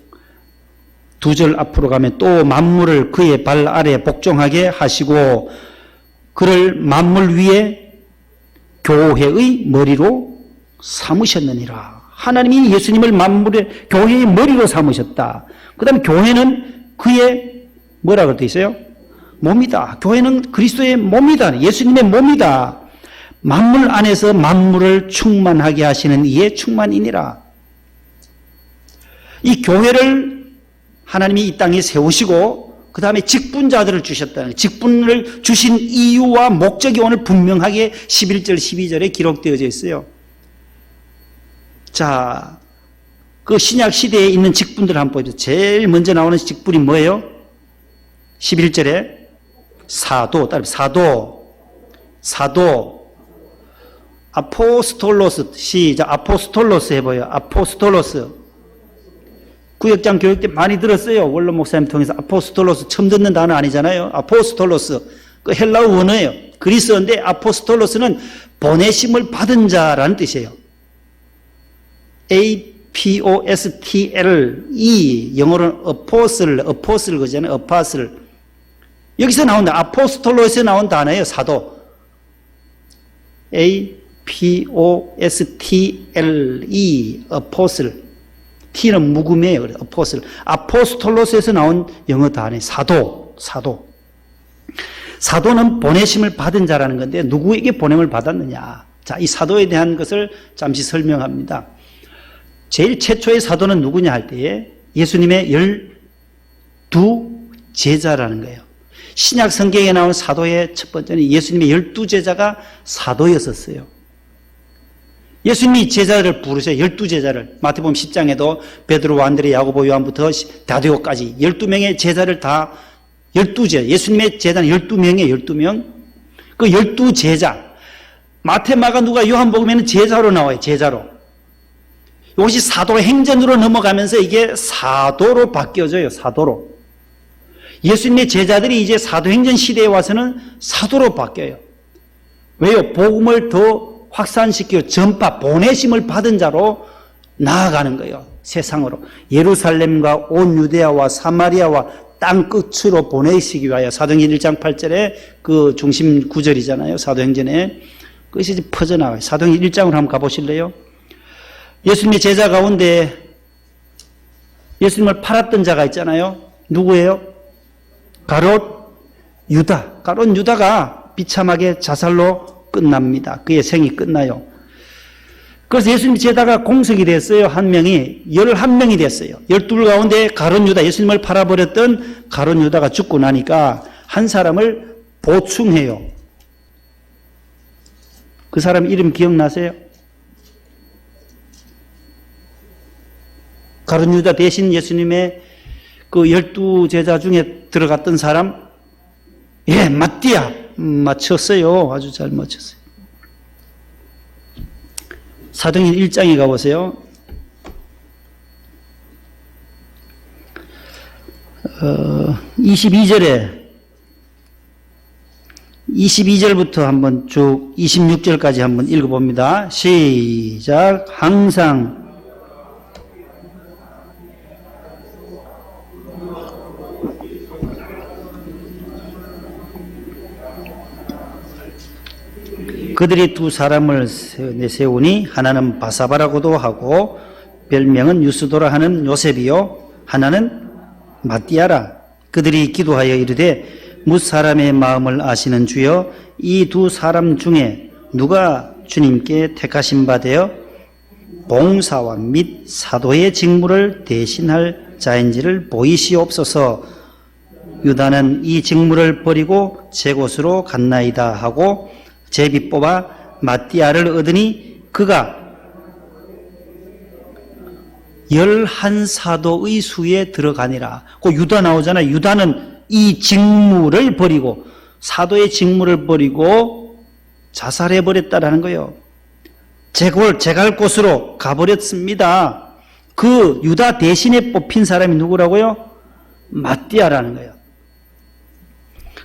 2절 앞으로 가면 또 만물을 그의 발 아래 복종하게 하시고 그를 만물 위에 교회의 머리로 삼으셨느니라. 하나님이 예수님을 만물의 교회의 머리로 삼으셨다. 그 다음에 교회는 그의 뭐라고 되어 있어요? 몸이다. 교회는 그리스도의 몸이다. 예수님의 몸이다. 만물 안에서 만물을 충만하게 하시는 이의 충만이니라. 이 교회를 하나님이 이 땅에 세우시고 그 다음에 직분자들을 주셨다는, 직분을 주신 이유와 목적이 오늘 분명하게 11절 12절에 기록되어져 있어요. 자, 그 신약 시대에 있는 직분들 한번 보여주세요. 제일 먼저 나오는 직분이 뭐예요? 11절에 사도, 아포스톨로스, 시작, 아포스톨로스 해봐요. 아포스톨로스. 구역장 교육 때 많이 들었어요. 원로 목사님 통해서. 아포스톨로스 처음 듣는 단어 아니잖아요. 아포스톨로스. 그 헬라어 원어예요. 그리스어인데 아포스톨로스는 보내심을 받은 자라는 뜻이에요. A-P-O-S-T-L-E, 영어로는 어포슬 그잖아요. 어파슬. 여기서 나온다. 아포스톨로스에서 나온 단어예요. 사도. A-P-O-S-T-L-E, 어포슬. T는 묵음이에요. 어포슬. 아포스톨로스에서 나온 영어 단어예요. 사도. 사도는 보내심을 받은 자라는 건데 누구에게 보냄을 받았느냐. 자, 이 사도에 대한 것을 잠시 설명합니다. 제일 최초의 사도는 누구냐 할 때에 예수님의 12제자라는 거예요. 신약 성경에 나온 사도의 첫 번째는 예수님의 12제자가 사도였었어요. 예수님이 제자를 부르세요. 12제자를. 마태복음 10장에도 베드로, 안드레, 야고보, 요한부터 다디오까지 12명의 제자를 다 12제자. 예수님의 제자는 12명이에요. 12명. 그 12제자. 마태, 마가, 누가, 요한복음에는 제자로 나와요. 제자로. 이것이 사도행전으로 넘어가면서 이게 사도로 바뀌어져요. 사도로. 예수님의 제자들이 이제 사도행전 시대에 와서는 사도로 바뀌어요. 왜요? 복음을 더 확산시키고 전파, 보내심을 받은 자로 나아가는 거예요. 세상으로. 예루살렘과 온 유대아와 사마리아와 땅 끝으로 보내시기 위하여. 사도행전 1장 8절에 그 중심 구절이잖아요. 사도행전에. 그것이 이제 퍼져나가요. 사도행전 1장으로 한번 가보실래요? 예수님의 제자 가운데 예수님을 팔았던 자가 있잖아요. 누구예요? 가롯 유다. 가롯 유다가 비참하게 자살로 끝납니다. 그의 생이 끝나요. 그래서 예수님 제자가 공석이 됐어요. 한 명이 11명이 됐어요. 12 가운데 가롯 유다, 예수님을 팔아버렸던 가롯 유다가 죽고 나니까 한 사람을 보충해요. 그 사람 이름 기억나세요? 가룟 유다 대신 예수님의 그 12제자 중에 들어갔던 사람, 예, 마띠아. 맞췄어요. 아주 잘 맞췄어요. 사도행전 1장에 가보세요. 22절부터 한번 쭉 26절까지 한번 읽어봅니다. 시작. 항상 그들이 두 사람을 내세우니 하나는 바사바라고도 하고 별명은 유스도라 하는 요셉이요 하나는 마띠아라. 그들이 기도하여 이르되 뭇 사람의 마음을 아시는 주여 이 두 사람 중에 누가 주님께 택하신 바 되어 봉사와 및 사도의 직무를 대신할 자인지를 보이시옵소서. 유다는 이 직무를 버리고 제 곳으로 갔나이다 하고 제비 뽑아 마띠아를 얻으니 그가 11사도의 수에 들어가니라. 그 유다 나오잖아요. 유다는 이 직무를 버리고 사도의 직무를 버리고 자살해버렸다라는 거예요. 제갈 곳으로 가버렸습니다. 그 유다 대신에 뽑힌 사람이 누구라고요? 마띠아라는 거예요.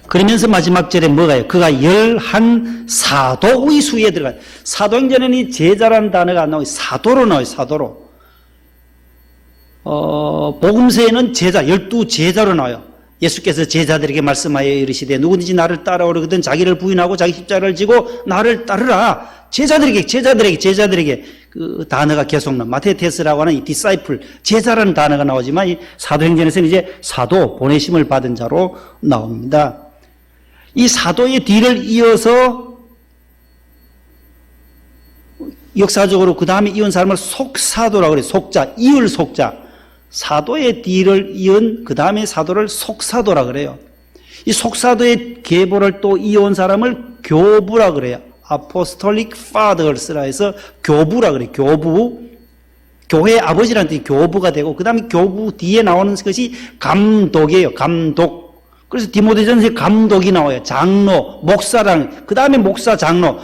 그러면서 마지막 절에 뭐가요? 그가 11사도의 수에 들어가요. 사도행전에는 이 제자라는 단어가 안 나오고 사도로 나와요. 사도로. 복음서에는 제자, 12제자로 나와요. 예수께서 제자들에게 말씀하여 이르시되 누구든지 나를 따라오려거든 자기를 부인하고 자기 십자가를 지고 나를 따르라. 제자들에게 그 단어가 계속 나와요. 마테테스라고 하는 이 디사이플, 제자라는 단어가 나오지만 이 사도행전에서는 이제 사도, 보내심을 받은 자로 나옵니다. 이 사도의 뒤를 이어서 역사적으로 그 다음에 이은 사람을 속사도라고 그래요. 속자, 이을 속자. 사도의 뒤를 이은 그 다음에 사도를 속사도라 그래요. 이 속사도의 계보를 또 이어온 사람을 교부라 그래요. Apostolic Fathers라 해서 교부라 그래요. 교부. 교회의 아버지라는 뜻이 교부가 되고 그 다음에 교부 뒤에 나오는 것이 감독이에요. 감독. 그래서 디모데전서에 감독이 나와요. 장로, 목사랑, 그 다음에 목사, 장로.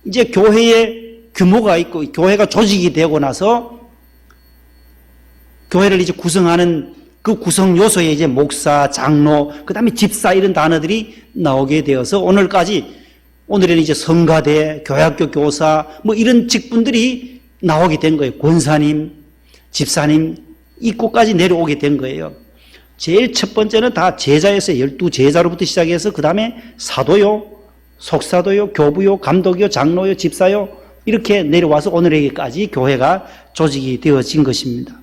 이제 교회에 규모가 있고, 교회가 조직이 되고 나서, 교회를 이제 구성하는 그 구성 요소에 이제 목사, 장로, 그 다음에 집사 이런 단어들이 나오게 되어서 오늘에는 이제 성가대, 교회학교 교사, 뭐 이런 직분들이 나오게 된 거예요. 권사님, 집사님, 이곳까지 내려오게 된 거예요. 제일 첫 번째는 다 제자였어요. 12제자로부터 시작해서 그 다음에 사도요, 속사도요, 교부요, 감독이요, 장로요, 집사요 이렇게 내려와서 오늘에게까지 교회가 조직이 되어진 것입니다.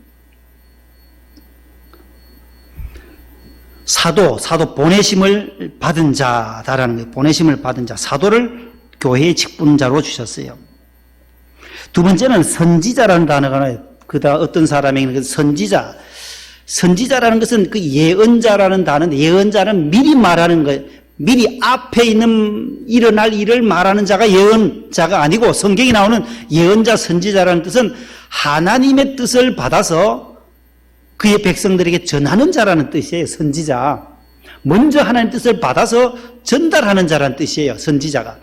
사도 보내심을 받은 자다라는 거예요. 보내심을 받은 자, 사도를 교회의 직분자로 주셨어요. 두 번째는 선지자라는 단어가 나와요. 그다 어떤 사람에게는 선지자라는 것은 그 예언자라는 단어인데 예언자는 미리 말하는 거예요. 미리 앞에 있는 일어날 일을 말하는 자가 예언자가 아니고 성경에 나오는 예언자, 선지자라는 뜻은 하나님의 뜻을 받아서 그의 백성들에게 전하는 자라는 뜻이에요. 선지자. 먼저 하나님의 뜻을 받아서 전달하는 자라는 뜻이에요. 선지자가.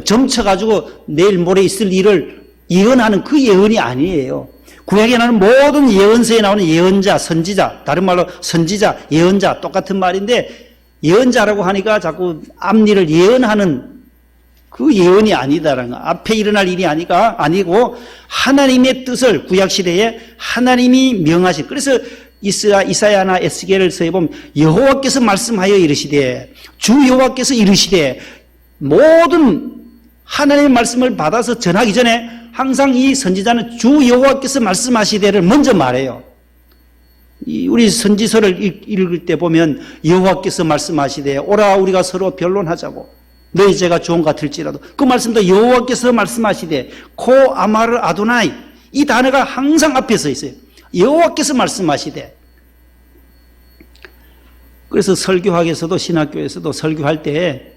점쳐가지고 내일 모레 있을 일을 예언하는 그 예언이 아니에요. 구약에 나오는 모든 예언서에 나오는 예언자, 선지자, 다른 말로 선지자, 예언자 똑같은 말인데 예언자라고 하니까 자꾸 앞일을 예언하는 그 예언이 아니다라는 거. 앞에 일어날 일이 아니고 하나님의 뜻을 구약시대에 하나님이 명하신. 그래서 이사야나 에스겔서에 보면 여호와께서 말씀하여 이르시되 주 여호와께서 이르시되 모든 하나님의 말씀을 받아서 전하기 전에 항상 이 선지자는 주 여호와께서 말씀하시되를 먼저 말해요. 우리 선지서를 읽을 때 보면 여호와께서 말씀하시되 오라 우리가 서로 변론하자고 너희 죄가 좋은 것 같을지라도 그 말씀도 여호와께서 말씀하시되 코 아마르 아도나이 이 단어가 항상 앞에 서 있어요. 여호와께서 말씀하시되. 그래서 설교학에서도 신학교에서도 설교할 때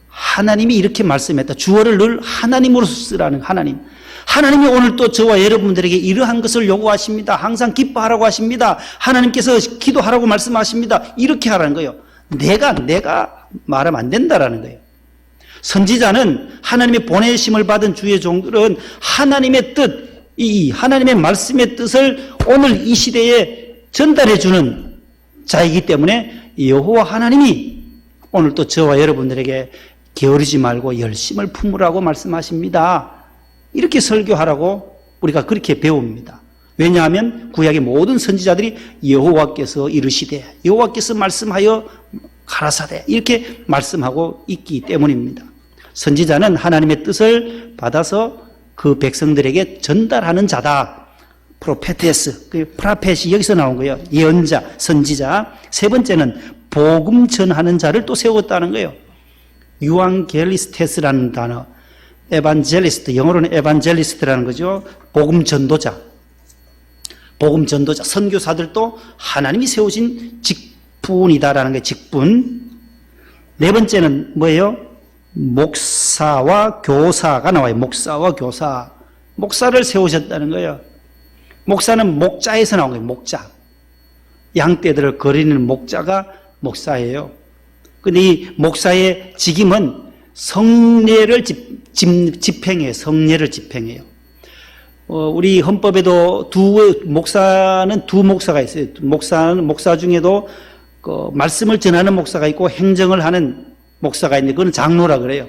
하나님이 이렇게 말씀했다. 주어를 늘 하나님으로서 쓰라는 하나님. 하나님이 오늘 또 저와 여러분들에게 이러한 것을 요구하십니다. 항상 기뻐하라고 하십니다. 하나님께서 기도하라고 말씀하십니다. 이렇게 하라는 거예요. 내가 말하면 안 된다라는 거예요. 선지자는 하나님의 보내심을 받은 주의 종들은 하나님의 뜻, 이 하나님의 말씀의 뜻을 오늘 이 시대에 전달해 주는 자이기 때문에 여호와 하나님이 오늘 또 저와 여러분들에게 게으르지 말고 열심을 품으라고 말씀하십니다. 이렇게 설교하라고 우리가 그렇게 배웁니다. 왜냐하면 구약의 모든 선지자들이 여호와께서 이르시되 여호와께서 말씀하여 가라사대 이렇게 말씀하고 있기 때문입니다. 선지자는 하나님의 뜻을 받아서 그 백성들에게 전달하는 자다. 프로페테스, 그 프라펫이 여기서 나온 거예요. 예언자, 선지자. 세 번째는 복음 전하는 자를 또 세웠다는 거예요. 유앙겔리스테스라는 단어. 에반젤리스트, 영어로는 에반젤리스트라는 거죠. 복음 전도자. 복음 전도자. 선교사들도 하나님이 세우신 직분이다라는 게 직분. 네 번째는 뭐예요? 목사와 교사가 나와요. 목사와 교사. 목사를 세우셨다는 거예요. 목사는 목자에서 나온 거예요. 목자. 양떼들을 거리는 목자가 목사예요. 근데 이 목사의 직임은 성례를 집행해요. 성례를 집행해요. 우리 헌법에도 목사는 두 목사가 있어요. 목사 중에도 그 말씀을 전하는 목사가 있고 행정을 하는 목사가 있는데 그건 장로라 그래요.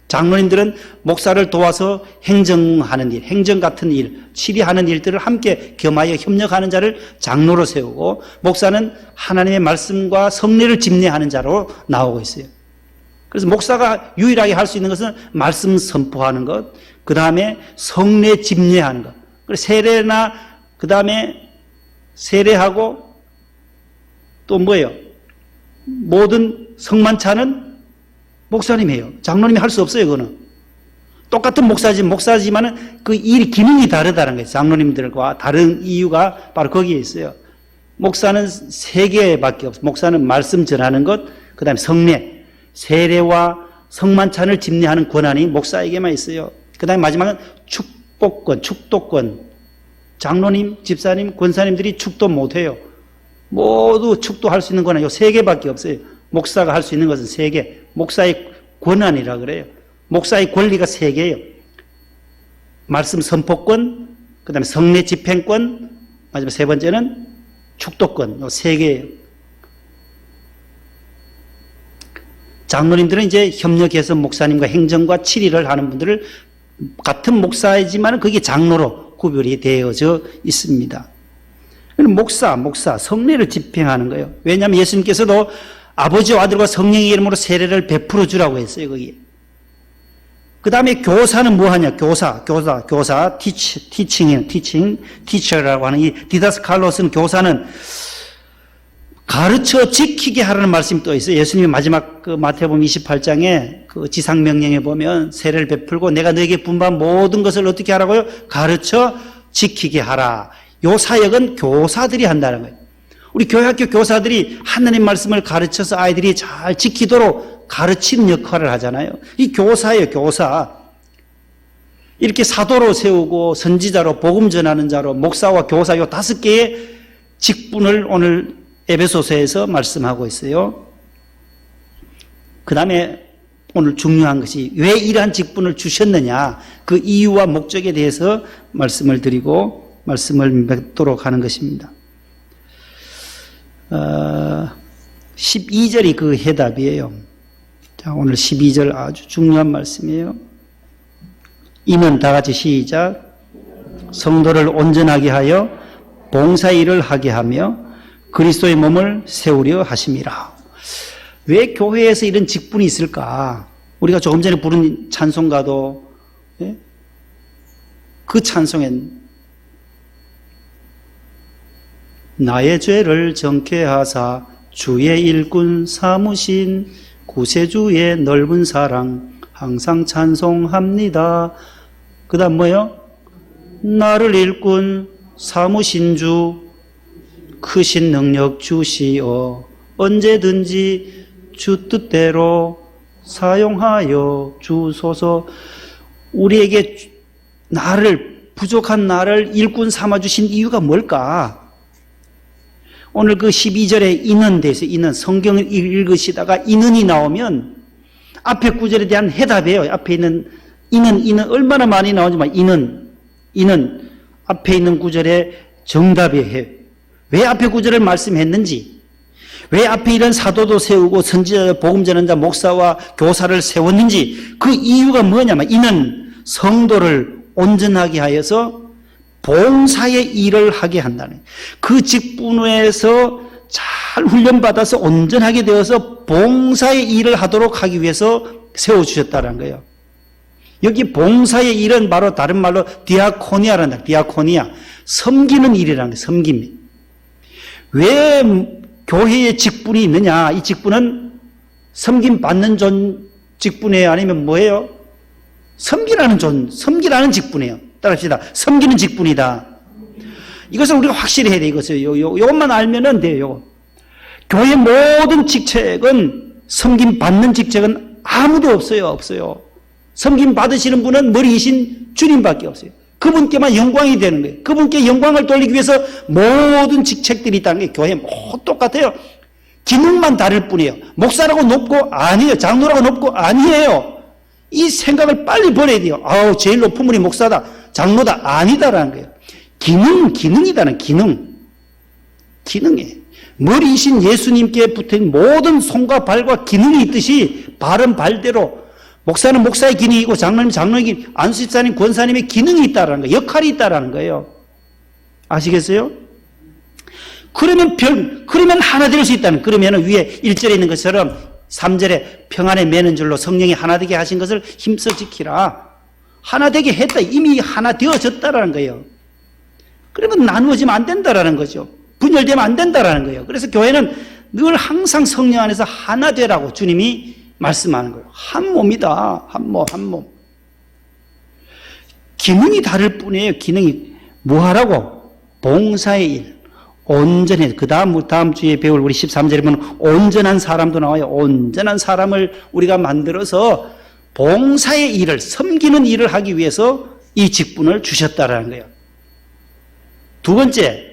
장로님들은 목사를 도와서 행정하는 일, 행정 같은 일, 치리하는 일들을 함께 겸하여 협력하는 자를 장로로 세우고, 목사는 하나님의 말씀과 성례를 집례하는 자로 나오고 있어요. 그래서 목사가 유일하게 할 수 있는 것은 말씀 선포하는 것, 그 다음에 성례 집례하는 것, 그리고 세례나 그 다음에 세례하고 또 뭐예요? 모든 성만찬은 목사님이 해요. 장로님이 할 수 없어요, 그거는. 똑같은 목사지만은 그 일 기능이 다르다는 거예요. 장로님들과 다른 이유가 바로 거기에 있어요. 목사는 세 개밖에 없어요. 목사는 말씀 전하는 것, 그 다음에 성례, 세례와 성만찬을 집례하는 권한이 목사에게만 있어요. 그 다음에 마지막은 축도권. 장로님, 집사님, 권사님들이 축도 못해요. 모두 축도할 수 있는 권한이 세 개밖에 없어요. 목사가 할 수 있는 것은 세 개. 목사의 권한이라 그래요. 목사의 권리가 세 개예요. 말씀 선포권, 그 다음에 성례 집행권, 마지막 세 번째는 축도권. 요 세 개예요. 장로님들은 이제 협력해서 목사님과 행정과 치리를 하는 분들을 같은 목사이지만 그게 장로로 구별이 되어져 있습니다. 목사, 성례를 집행하는 거예요. 왜냐하면 예수님께서도 아버지와 아들과 성령의 이름으로 세례를 베풀어 주라고 했어요, 거기. 그 다음에 교사는 뭐 하냐? 교사, teacher라고 하는 이 디다스칼로스는 교사는 가르쳐 지키게 하라는 말씀이 또 있어요. 예수님이 마지막 그 마태복음 28장에 그 지상명령에 보면 세례를 베풀고 내가 너에게 분부한 모든 것을 어떻게 하라고요? 가르쳐 지키게 하라. 요 사역은 교사들이 한다는 거예요. 우리 교회학교 교사들이 하나님 말씀을 가르쳐서 아이들이 잘 지키도록 가르치는 역할을 하잖아요. 이 교사예요, 교사. 이렇게 사도로 세우고 선지자로 복음 전하는 자로 목사와 교사 요 5개의 직분을 오늘 에베소서에서 말씀하고 있어요. 그 다음에 오늘 중요한 것이 왜 이러한 직분을 주셨느냐, 그 이유와 목적에 대해서 말씀을 드리고 말씀을 맺도록 하는 것입니다. 12절이 그 해답이에요. 자, 오늘 12절 아주 중요한 말씀이에요. 이는 다 같이 시작. 성도를 온전하게 하여 봉사일을 하게 하며 그리스도의 몸을 세우려 하심이라. 왜 교회에서 이런 직분이 있을까? 우리가 조금 전에 부른 찬송가도 그 찬송엔 나의 죄를 정케 하사 주의 일꾼 삼으신 구세주의 넓은 사랑 항상 찬송합니다. 그 다음 뭐요? 나를 일꾼 삼으신 주 크신 능력 주시어 언제든지 주 뜻대로 사용하여 주소서. 우리에게 부족한 나를 일꾼 삼아주신 이유가 뭘까? 오늘 그 12절에 인은 대해서 성경을 읽으시다가 인은이 나오면 앞에 구절에 대한 해답이에요. 앞에 있는 인은 얼마나 많이 나오지만 인은 앞에 있는 구절에 정답이에요. 왜 앞에 구절을 말씀했는지, 왜 앞에 이런 사도도 세우고 선지자, 복음 전하자, 목사와 교사를 세웠는지 그 이유가 뭐냐면 이는 성도를 온전하게 하여서 봉사의 일을 하게 한다는 그 직분에서 잘 훈련받아서 온전하게 되어서 봉사의 일을 하도록 하기 위해서 세워주셨다는 거예요. 여기 봉사의 일은 바로 다른 말로 디아코니아라는 거예요. 디아코니아. 섬기는 일이라는 거예요. 섬김. 왜 교회에 직분이 있느냐? 이 직분은 섬김 받는 직분이에요? 아니면 뭐예요? 섬기라는 직분이에요. 따라합시다. 섬기는 직분이다. 이것을 우리가 확실히 해야 돼. 이것만 알면은 돼요. 교회 모든 직책은 섬김 받는 직책은 아무도 없어요. 섬김 받으시는 분은 머리이신 주님밖에 없어요. 그분께만 영광이 되는 거예요. 그분께 영광을 돌리기 위해서 모든 직책들이 있다는 게 교회 모두 똑같아요. 기능만 다를 뿐이에요. 목사라고 높고 아니에요. 장로라고 높고 아니에요. 이 생각을 빨리 버려야 돼요. 아우, 제일 높은 분이 목사다, 장로다, 아니다라는 거예요. 기능이다는 기능. 기능이에요. 머리이신 예수님께 붙은 모든 손과 발과 기능이 있듯이 발은 발대로, 목사는 목사의 기능이고 장로님 장로의 기능, 안수집사님 권사님의 기능이 있다라는 거예요. 역할이 있다라는 거예요. 아시겠어요? 그러면 하나 될 수 있다는, 그러면 위에 1절에 있는 것처럼 3절에 평안에 매는 줄로 성령이 하나 되게 하신 것을 힘써 지키라. 하나 되게 했다. 이미 하나 되어졌다라는 거예요. 그러면 나누어지면 안 된다라는 거죠. 분열되면 안 된다라는 거예요. 그래서 교회는 늘 항상 성령 안에서 하나 되라고 주님이 말씀하는 거예요. 한 몸이다. 한 몸. 기능이 다를 뿐이에요. 기능이. 뭐 하라고? 봉사의 일. 온전히. 다음 주에 배울 우리 13절에 보면 온전한 사람도 나와요. 온전한 사람을 우리가 만들어서 봉사의 일을, 섬기는 일을 하기 위해서 이 직분을 주셨다라는 거예요. 두 번째,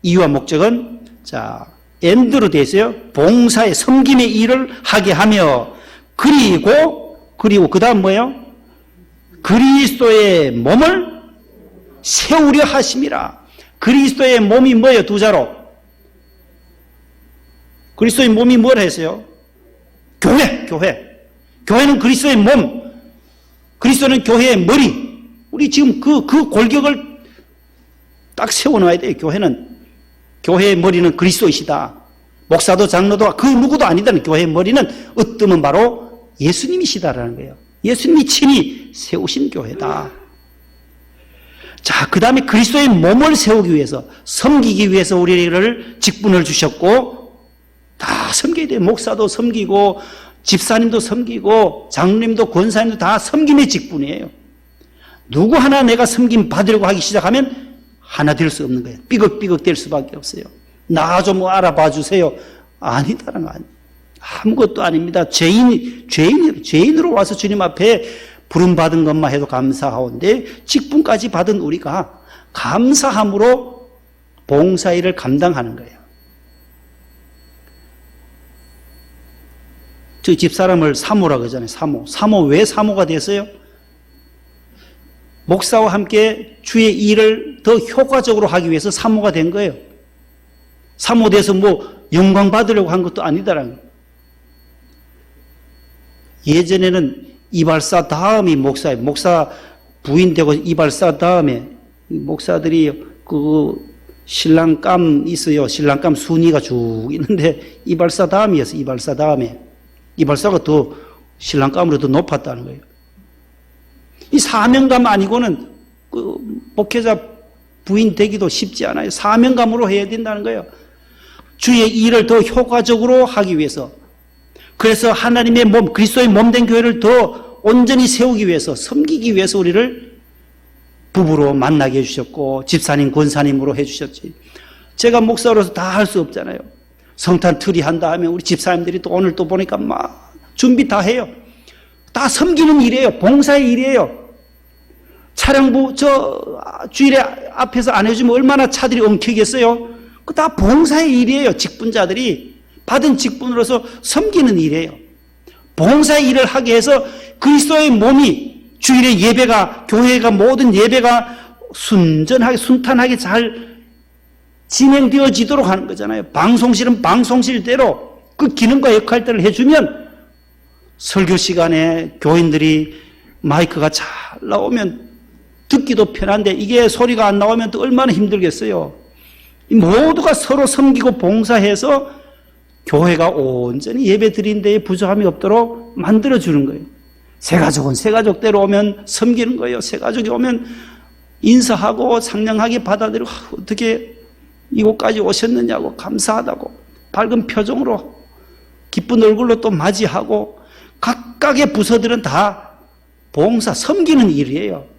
이유와 목적은, 자, 엔드로 되어 있어요. 봉사의, 섬김의 일을 하게 하며, 그리고 그 다음 뭐예요? 그리스도의 몸을 세우려 하심이라. 그리스도의 몸이 뭐예요? 두 자로. 그리스도의 몸이 뭘 했어요? 교회. 교회는 그리스도의 몸. 그리스도는 교회의 머리. 우리 지금 그 골격을 딱 세워놔야 돼요. 교회의 머리는 그리스도이시다. 목사도 장로도 그 누구도 아니다는, 교회의 머리는 으뜸은 바로 예수님이시다라는 거예요. 예수님이 친히 세우신 교회다. 자, 그 다음에 그리스도의 몸을 세우기 위해서, 섬기기 위해서 우리를 직분을 주셨고, 다 섬겨야 돼요. 목사도 섬기고, 집사님도 섬기고, 장로님도 권사님도 다 섬김의 직분이에요. 누구 하나 내가 섬김 받으려고 하기 시작하면 하나 될 수 없는 거예요. 삐걱삐걱 될 수밖에 없어요. 나 좀 알아봐 주세요. 아니다라는 거 아니에요. 아무것도 아닙니다. 죄인으로 와서 주님 앞에 부름받은 것만 해도 감사하온데, 직분까지 받은 우리가 감사함으로 봉사일을 감당하는 거예요. 저 집사람을 사모라 그러잖아요. 사모. 왜 사모가 됐어요? 목사와 함께 주의 일을 더 효과적으로 하기 위해서 사모가 된 거예요. 사모돼서 뭐 영광 받으려고 한 것도 아니다라는 거예요. 예전에는 이발사 다음이 목사예요. 목사 부인 되고 이발사 다음에 목사들이 그 신랑감 있어요. 신랑감 순위가 쭉 있는데 이발사 다음이었어요. 이발사 다음에. 이발사가 더 신랑감으로 더 높았다는 거예요. 이 사명감 아니고는 그 목회자 부인 되기도 쉽지 않아요. 사명감으로 해야 된다는 거예요. 주의 일을 더 효과적으로 하기 위해서. 그래서 하나님의 몸, 그리스도의 몸된 교회를 더 온전히 세우기 위해서, 섬기기 위해서 우리를 부부로 만나게 해주셨고, 집사님, 권사님으로 해주셨지. 제가 목사로서 다 할 수 없잖아요. 성탄 트리 한다 하면 우리 집사님들이 또 오늘 또 보니까 막 준비 다 해요. 다 섬기는 일이에요. 봉사의 일이에요. 차량부 주일에 앞에서 안 해주면 얼마나 차들이 엉키겠어요? 그 다 봉사의 일이에요. 직분자들이 받은 직분으로서 섬기는 일이에요. 봉사의 일을 하게 해서 그리스도의 몸이, 주일의 예배가, 교회가, 모든 예배가 순탄하게 잘 진행되어지도록 하는 거잖아요. 방송실은 방송실대로 그 기능과 역할들을 해주면, 설교 시간에 교인들이 마이크가 잘 나오면 듣기도 편한데, 이게 소리가 안 나오면 또 얼마나 힘들겠어요. 모두가 서로 섬기고 봉사해서 교회가 온전히 예배 드린 데에 부족함이 없도록 만들어주는 거예요. 새가족은 새가족대로 오면 섬기는 거예요. 새가족이 오면 인사하고 상냥하게 받아들이고, 어떻게 이곳까지 오셨느냐고, 감사하다고 밝은 표정으로 기쁜 얼굴로 또 맞이하고, 각각의 부서들은 다 봉사, 섬기는 일이에요.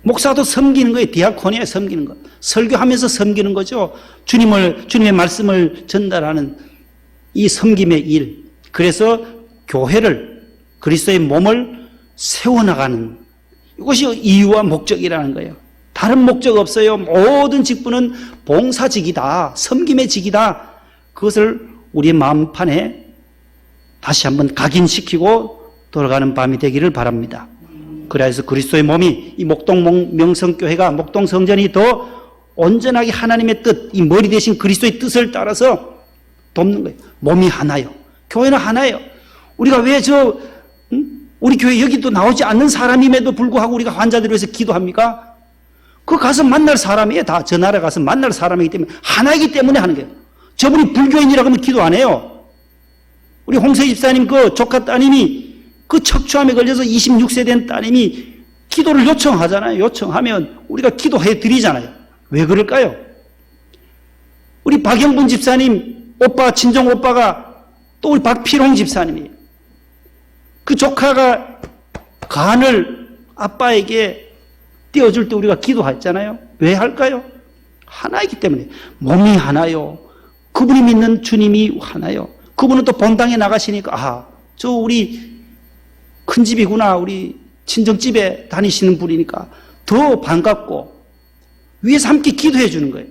목사도 섬기는 거예요. 디아코니아에 섬기는 거. 설교하면서 섬기는 거죠. 주님의 말씀을 전달하는 이 섬김의 일. 그래서 교회를, 그리스도의 몸을 세워나가는, 이것이 이유와 목적이라는 거예요. 다른 목적 없어요. 모든 직분은 봉사직이다, 섬김의 직이다. 그것을 우리의 마음판에 다시 한번 각인시키고 돌아가는 밤이 되기를 바랍니다. 그래서 그리스도의 몸이 이 목동 명성교회가 목동 성전이 더 온전하게 하나님의 뜻, 이 머리 대신 그리스도의 뜻을 따라서 돕는 거예요. 몸이 하나요. 교회는 하나예요. 우리가 왜 우리 교회 여기도 나오지 않는 사람임에도 불구하고 우리가 환자들을 위해서 기도합니까? 그 가서 만날 사람이에요. 다 저 나라 가서 만날 사람이기 때문에 하나이기 때문에 하는 거예요. 저분이 불교인이라고 하면 기도 안 해요. 우리 홍세 집사님 그 조카 따님이 그 척추암에 걸려서 26세 된 따님이 기도를 요청하잖아요. 요청하면 우리가 기도해 드리잖아요. 왜 그럴까요? 우리 박영분 집사님 오빠, 친정 오빠가 또 우리 박필홍 집사님이에요. 그 조카가 간을 아빠에게 띄워줄 때 우리가 기도했잖아요. 왜 할까요? 하나이기 때문에. 몸이 하나요. 그분이 믿는 주님이 하나요. 그분은 또 본당에 나가시니까 저 우리 큰 집이구나. 우리 친정집에 다니시는 분이니까 더 반갑고 위에서 함께 기도해 주는 거예요.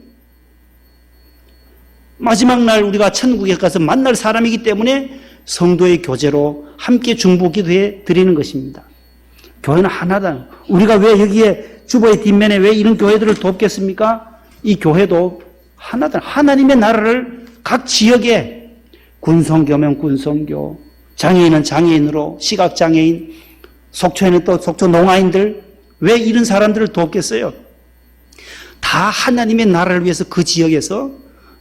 마지막 날 우리가 천국에 가서 만날 사람이기 때문에 성도의 교제로 함께 중보 기도해 드리는 것입니다. 교회는 하나다. 우리가 왜 여기에 주보의 뒷면에 왜 이런 교회들을 돕겠습니까? 이 교회도 하나다. 하나님의 나라를 각 지역에 군성교면 군성교, 장애인은 장애인으로, 시각장애인, 속초에는 또 속초 농아인들, 왜 이런 사람들을 돕겠어요? 다 하나님의 나라를 위해서 그 지역에서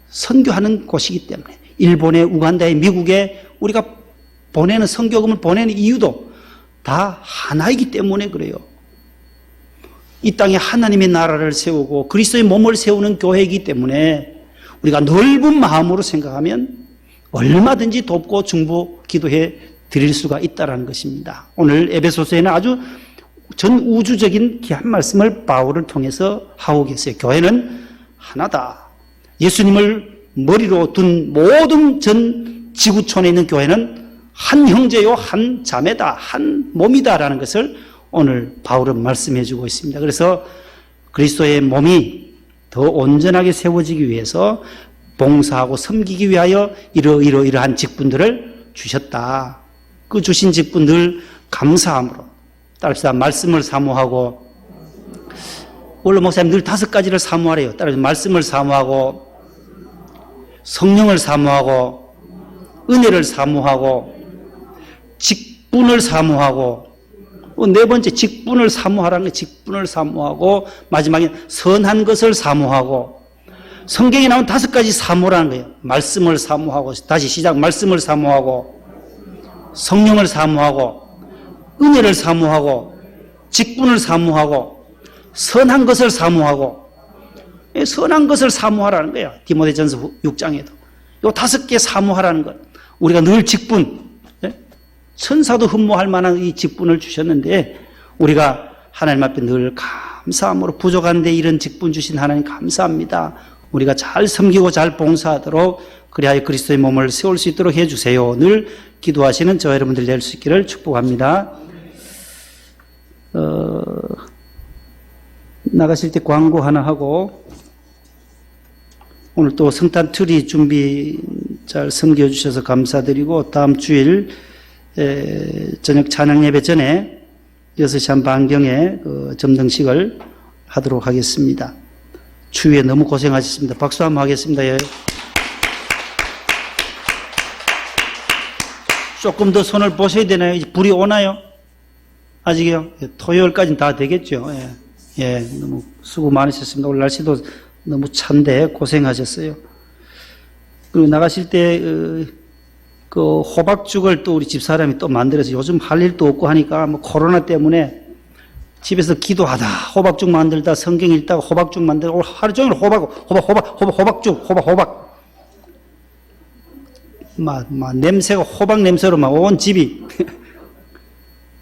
선교하는 곳이기 때문에 일본에, 우간다에, 미국에 우리가 보내는 선교금을 보내는 이유도 다 하나이기 때문에 그래요. 이 땅에 하나님의 나라를 세우고 그리스도의 몸을 세우는 교회이기 때문에 우리가 넓은 마음으로 생각하면 얼마든지 돕고 중보 기도해 드릴 수가 있다는 것입니다. 오늘 에베소서에는 아주 전 우주적인 귀한 말씀을 바울을 통해서 하고 계세요. 교회는 하나다. 예수님을 머리로 둔 모든 전 지구촌에 있는 교회는 한 형제요, 한 자매다, 한 몸이다라는 것을 오늘 바울은 말씀해 주고 있습니다. 그래서 그리스도의 몸이 더 온전하게 세워지기 위해서 봉사하고 섬기기 위하여 이러한 직분들을 주셨다. 그 주신 직분 늘 감사함으로 따라서 말씀을 사모하고, 원로 목사님 늘 5가지를 사모하래요. 따라서 말씀을 사모하고, 성령을 사모하고, 은혜를 사모하고, 직분을 사모하고, 네 번째 직분을 사모하라는 거예요. 직분을 사모하고, 마지막에 선한 것을 사모하고, 성경에 나온 5가지 사모라는 거예요. 말씀을 사모하고, 다시 시작. 말씀을 사모하고, 성령을 사모하고, 은혜를 사모하고, 직분을 사모하고, 선한 것을 사모하고, 선한 것을 사모하라는 거예요. 디모데전서 6장에도. 이 5개 사모하라는 것. 우리가 늘 직분, 천사도 흠모할 만한 이 직분을 주셨는데 우리가 하나님 앞에 늘 감사함으로 부족한데 이런 직분 주신 하나님 감사합니다. 우리가 잘 섬기고 잘 봉사하도록 그리하여 그리스도의 몸을 세울 수 있도록 해주세요. 늘 기도하시는 저 여러분들 될 수 있기를 축복합니다. 나가실 때 광고 하나 하고, 오늘 또 성탄 트리 준비 잘 섬겨주셔서 감사드리고, 다음 주일 저녁 찬양 예배 전에 6시 한 반경에 점등식을 하도록 하겠습니다. 추위에 너무 고생하셨습니다. 박수 한번 하겠습니다. 예. 조금 더 손을 보셔야 되나요? 불이 오나요? 아직이요? 토요일까지는 다 되겠죠. 예, 너무 수고 많으셨습니다. 오늘 날씨도 너무 찬데 고생하셨어요. 그리고 나가실 때 그 호박죽을 또 우리 집사람이 또 만들어서, 요즘 할 일도 없고 하니까 뭐 코로나 때문에 집에서 기도하다 호박죽 만들다 성경 읽다가 호박죽 만들고 하루 종일 호박죽 막 냄새가 호박 냄새로 막 온 집이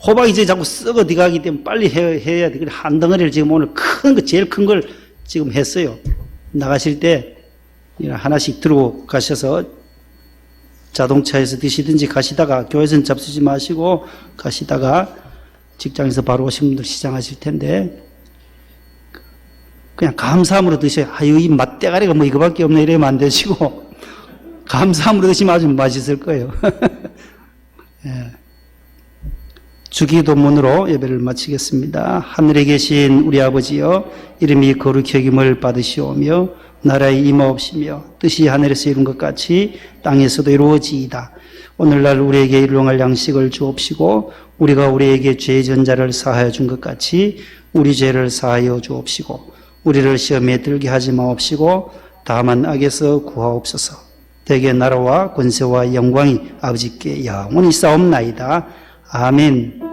호박이 이제 자꾸 썩어 들어가기 때문에 빨리 해야 돼. 한 덩어리를 지금 오늘 제일 큰 걸 지금 했어요. 나가실 때 하나씩 들고 가셔서 자동차에서 드시든지 가시다가, 교회에서는 잡수지 마시고 가시다가 직장에서 바로 오신 분들 시장하실 텐데 그냥 감사함으로 드셔요. 아유, 이 맛대가리가 뭐 이거밖에 없네 이러면 안 되시고 감사함으로 드시면 아주 맛있을 거예요. 예. 주기도문으로 예배를 마치겠습니다. 하늘에 계신 우리 아버지여, 이름이 거룩히 여김을 받으시오며 나라의 임하옵시며 뜻이 하늘에서 이룬 것 같이 땅에서도 이루어지이다. 오늘날 우리에게 일용할 양식을 주옵시고 우리가 우리에게 죄의 전자를 사하여 준 것 같이 우리 죄를 사하여 주옵시고 우리를 시험에 들게 하지 마옵시고 다만 악에서 구하옵소서. 대개 나라와 권세와 영광이 아버지께 영원히 싸움나이다. 아멘.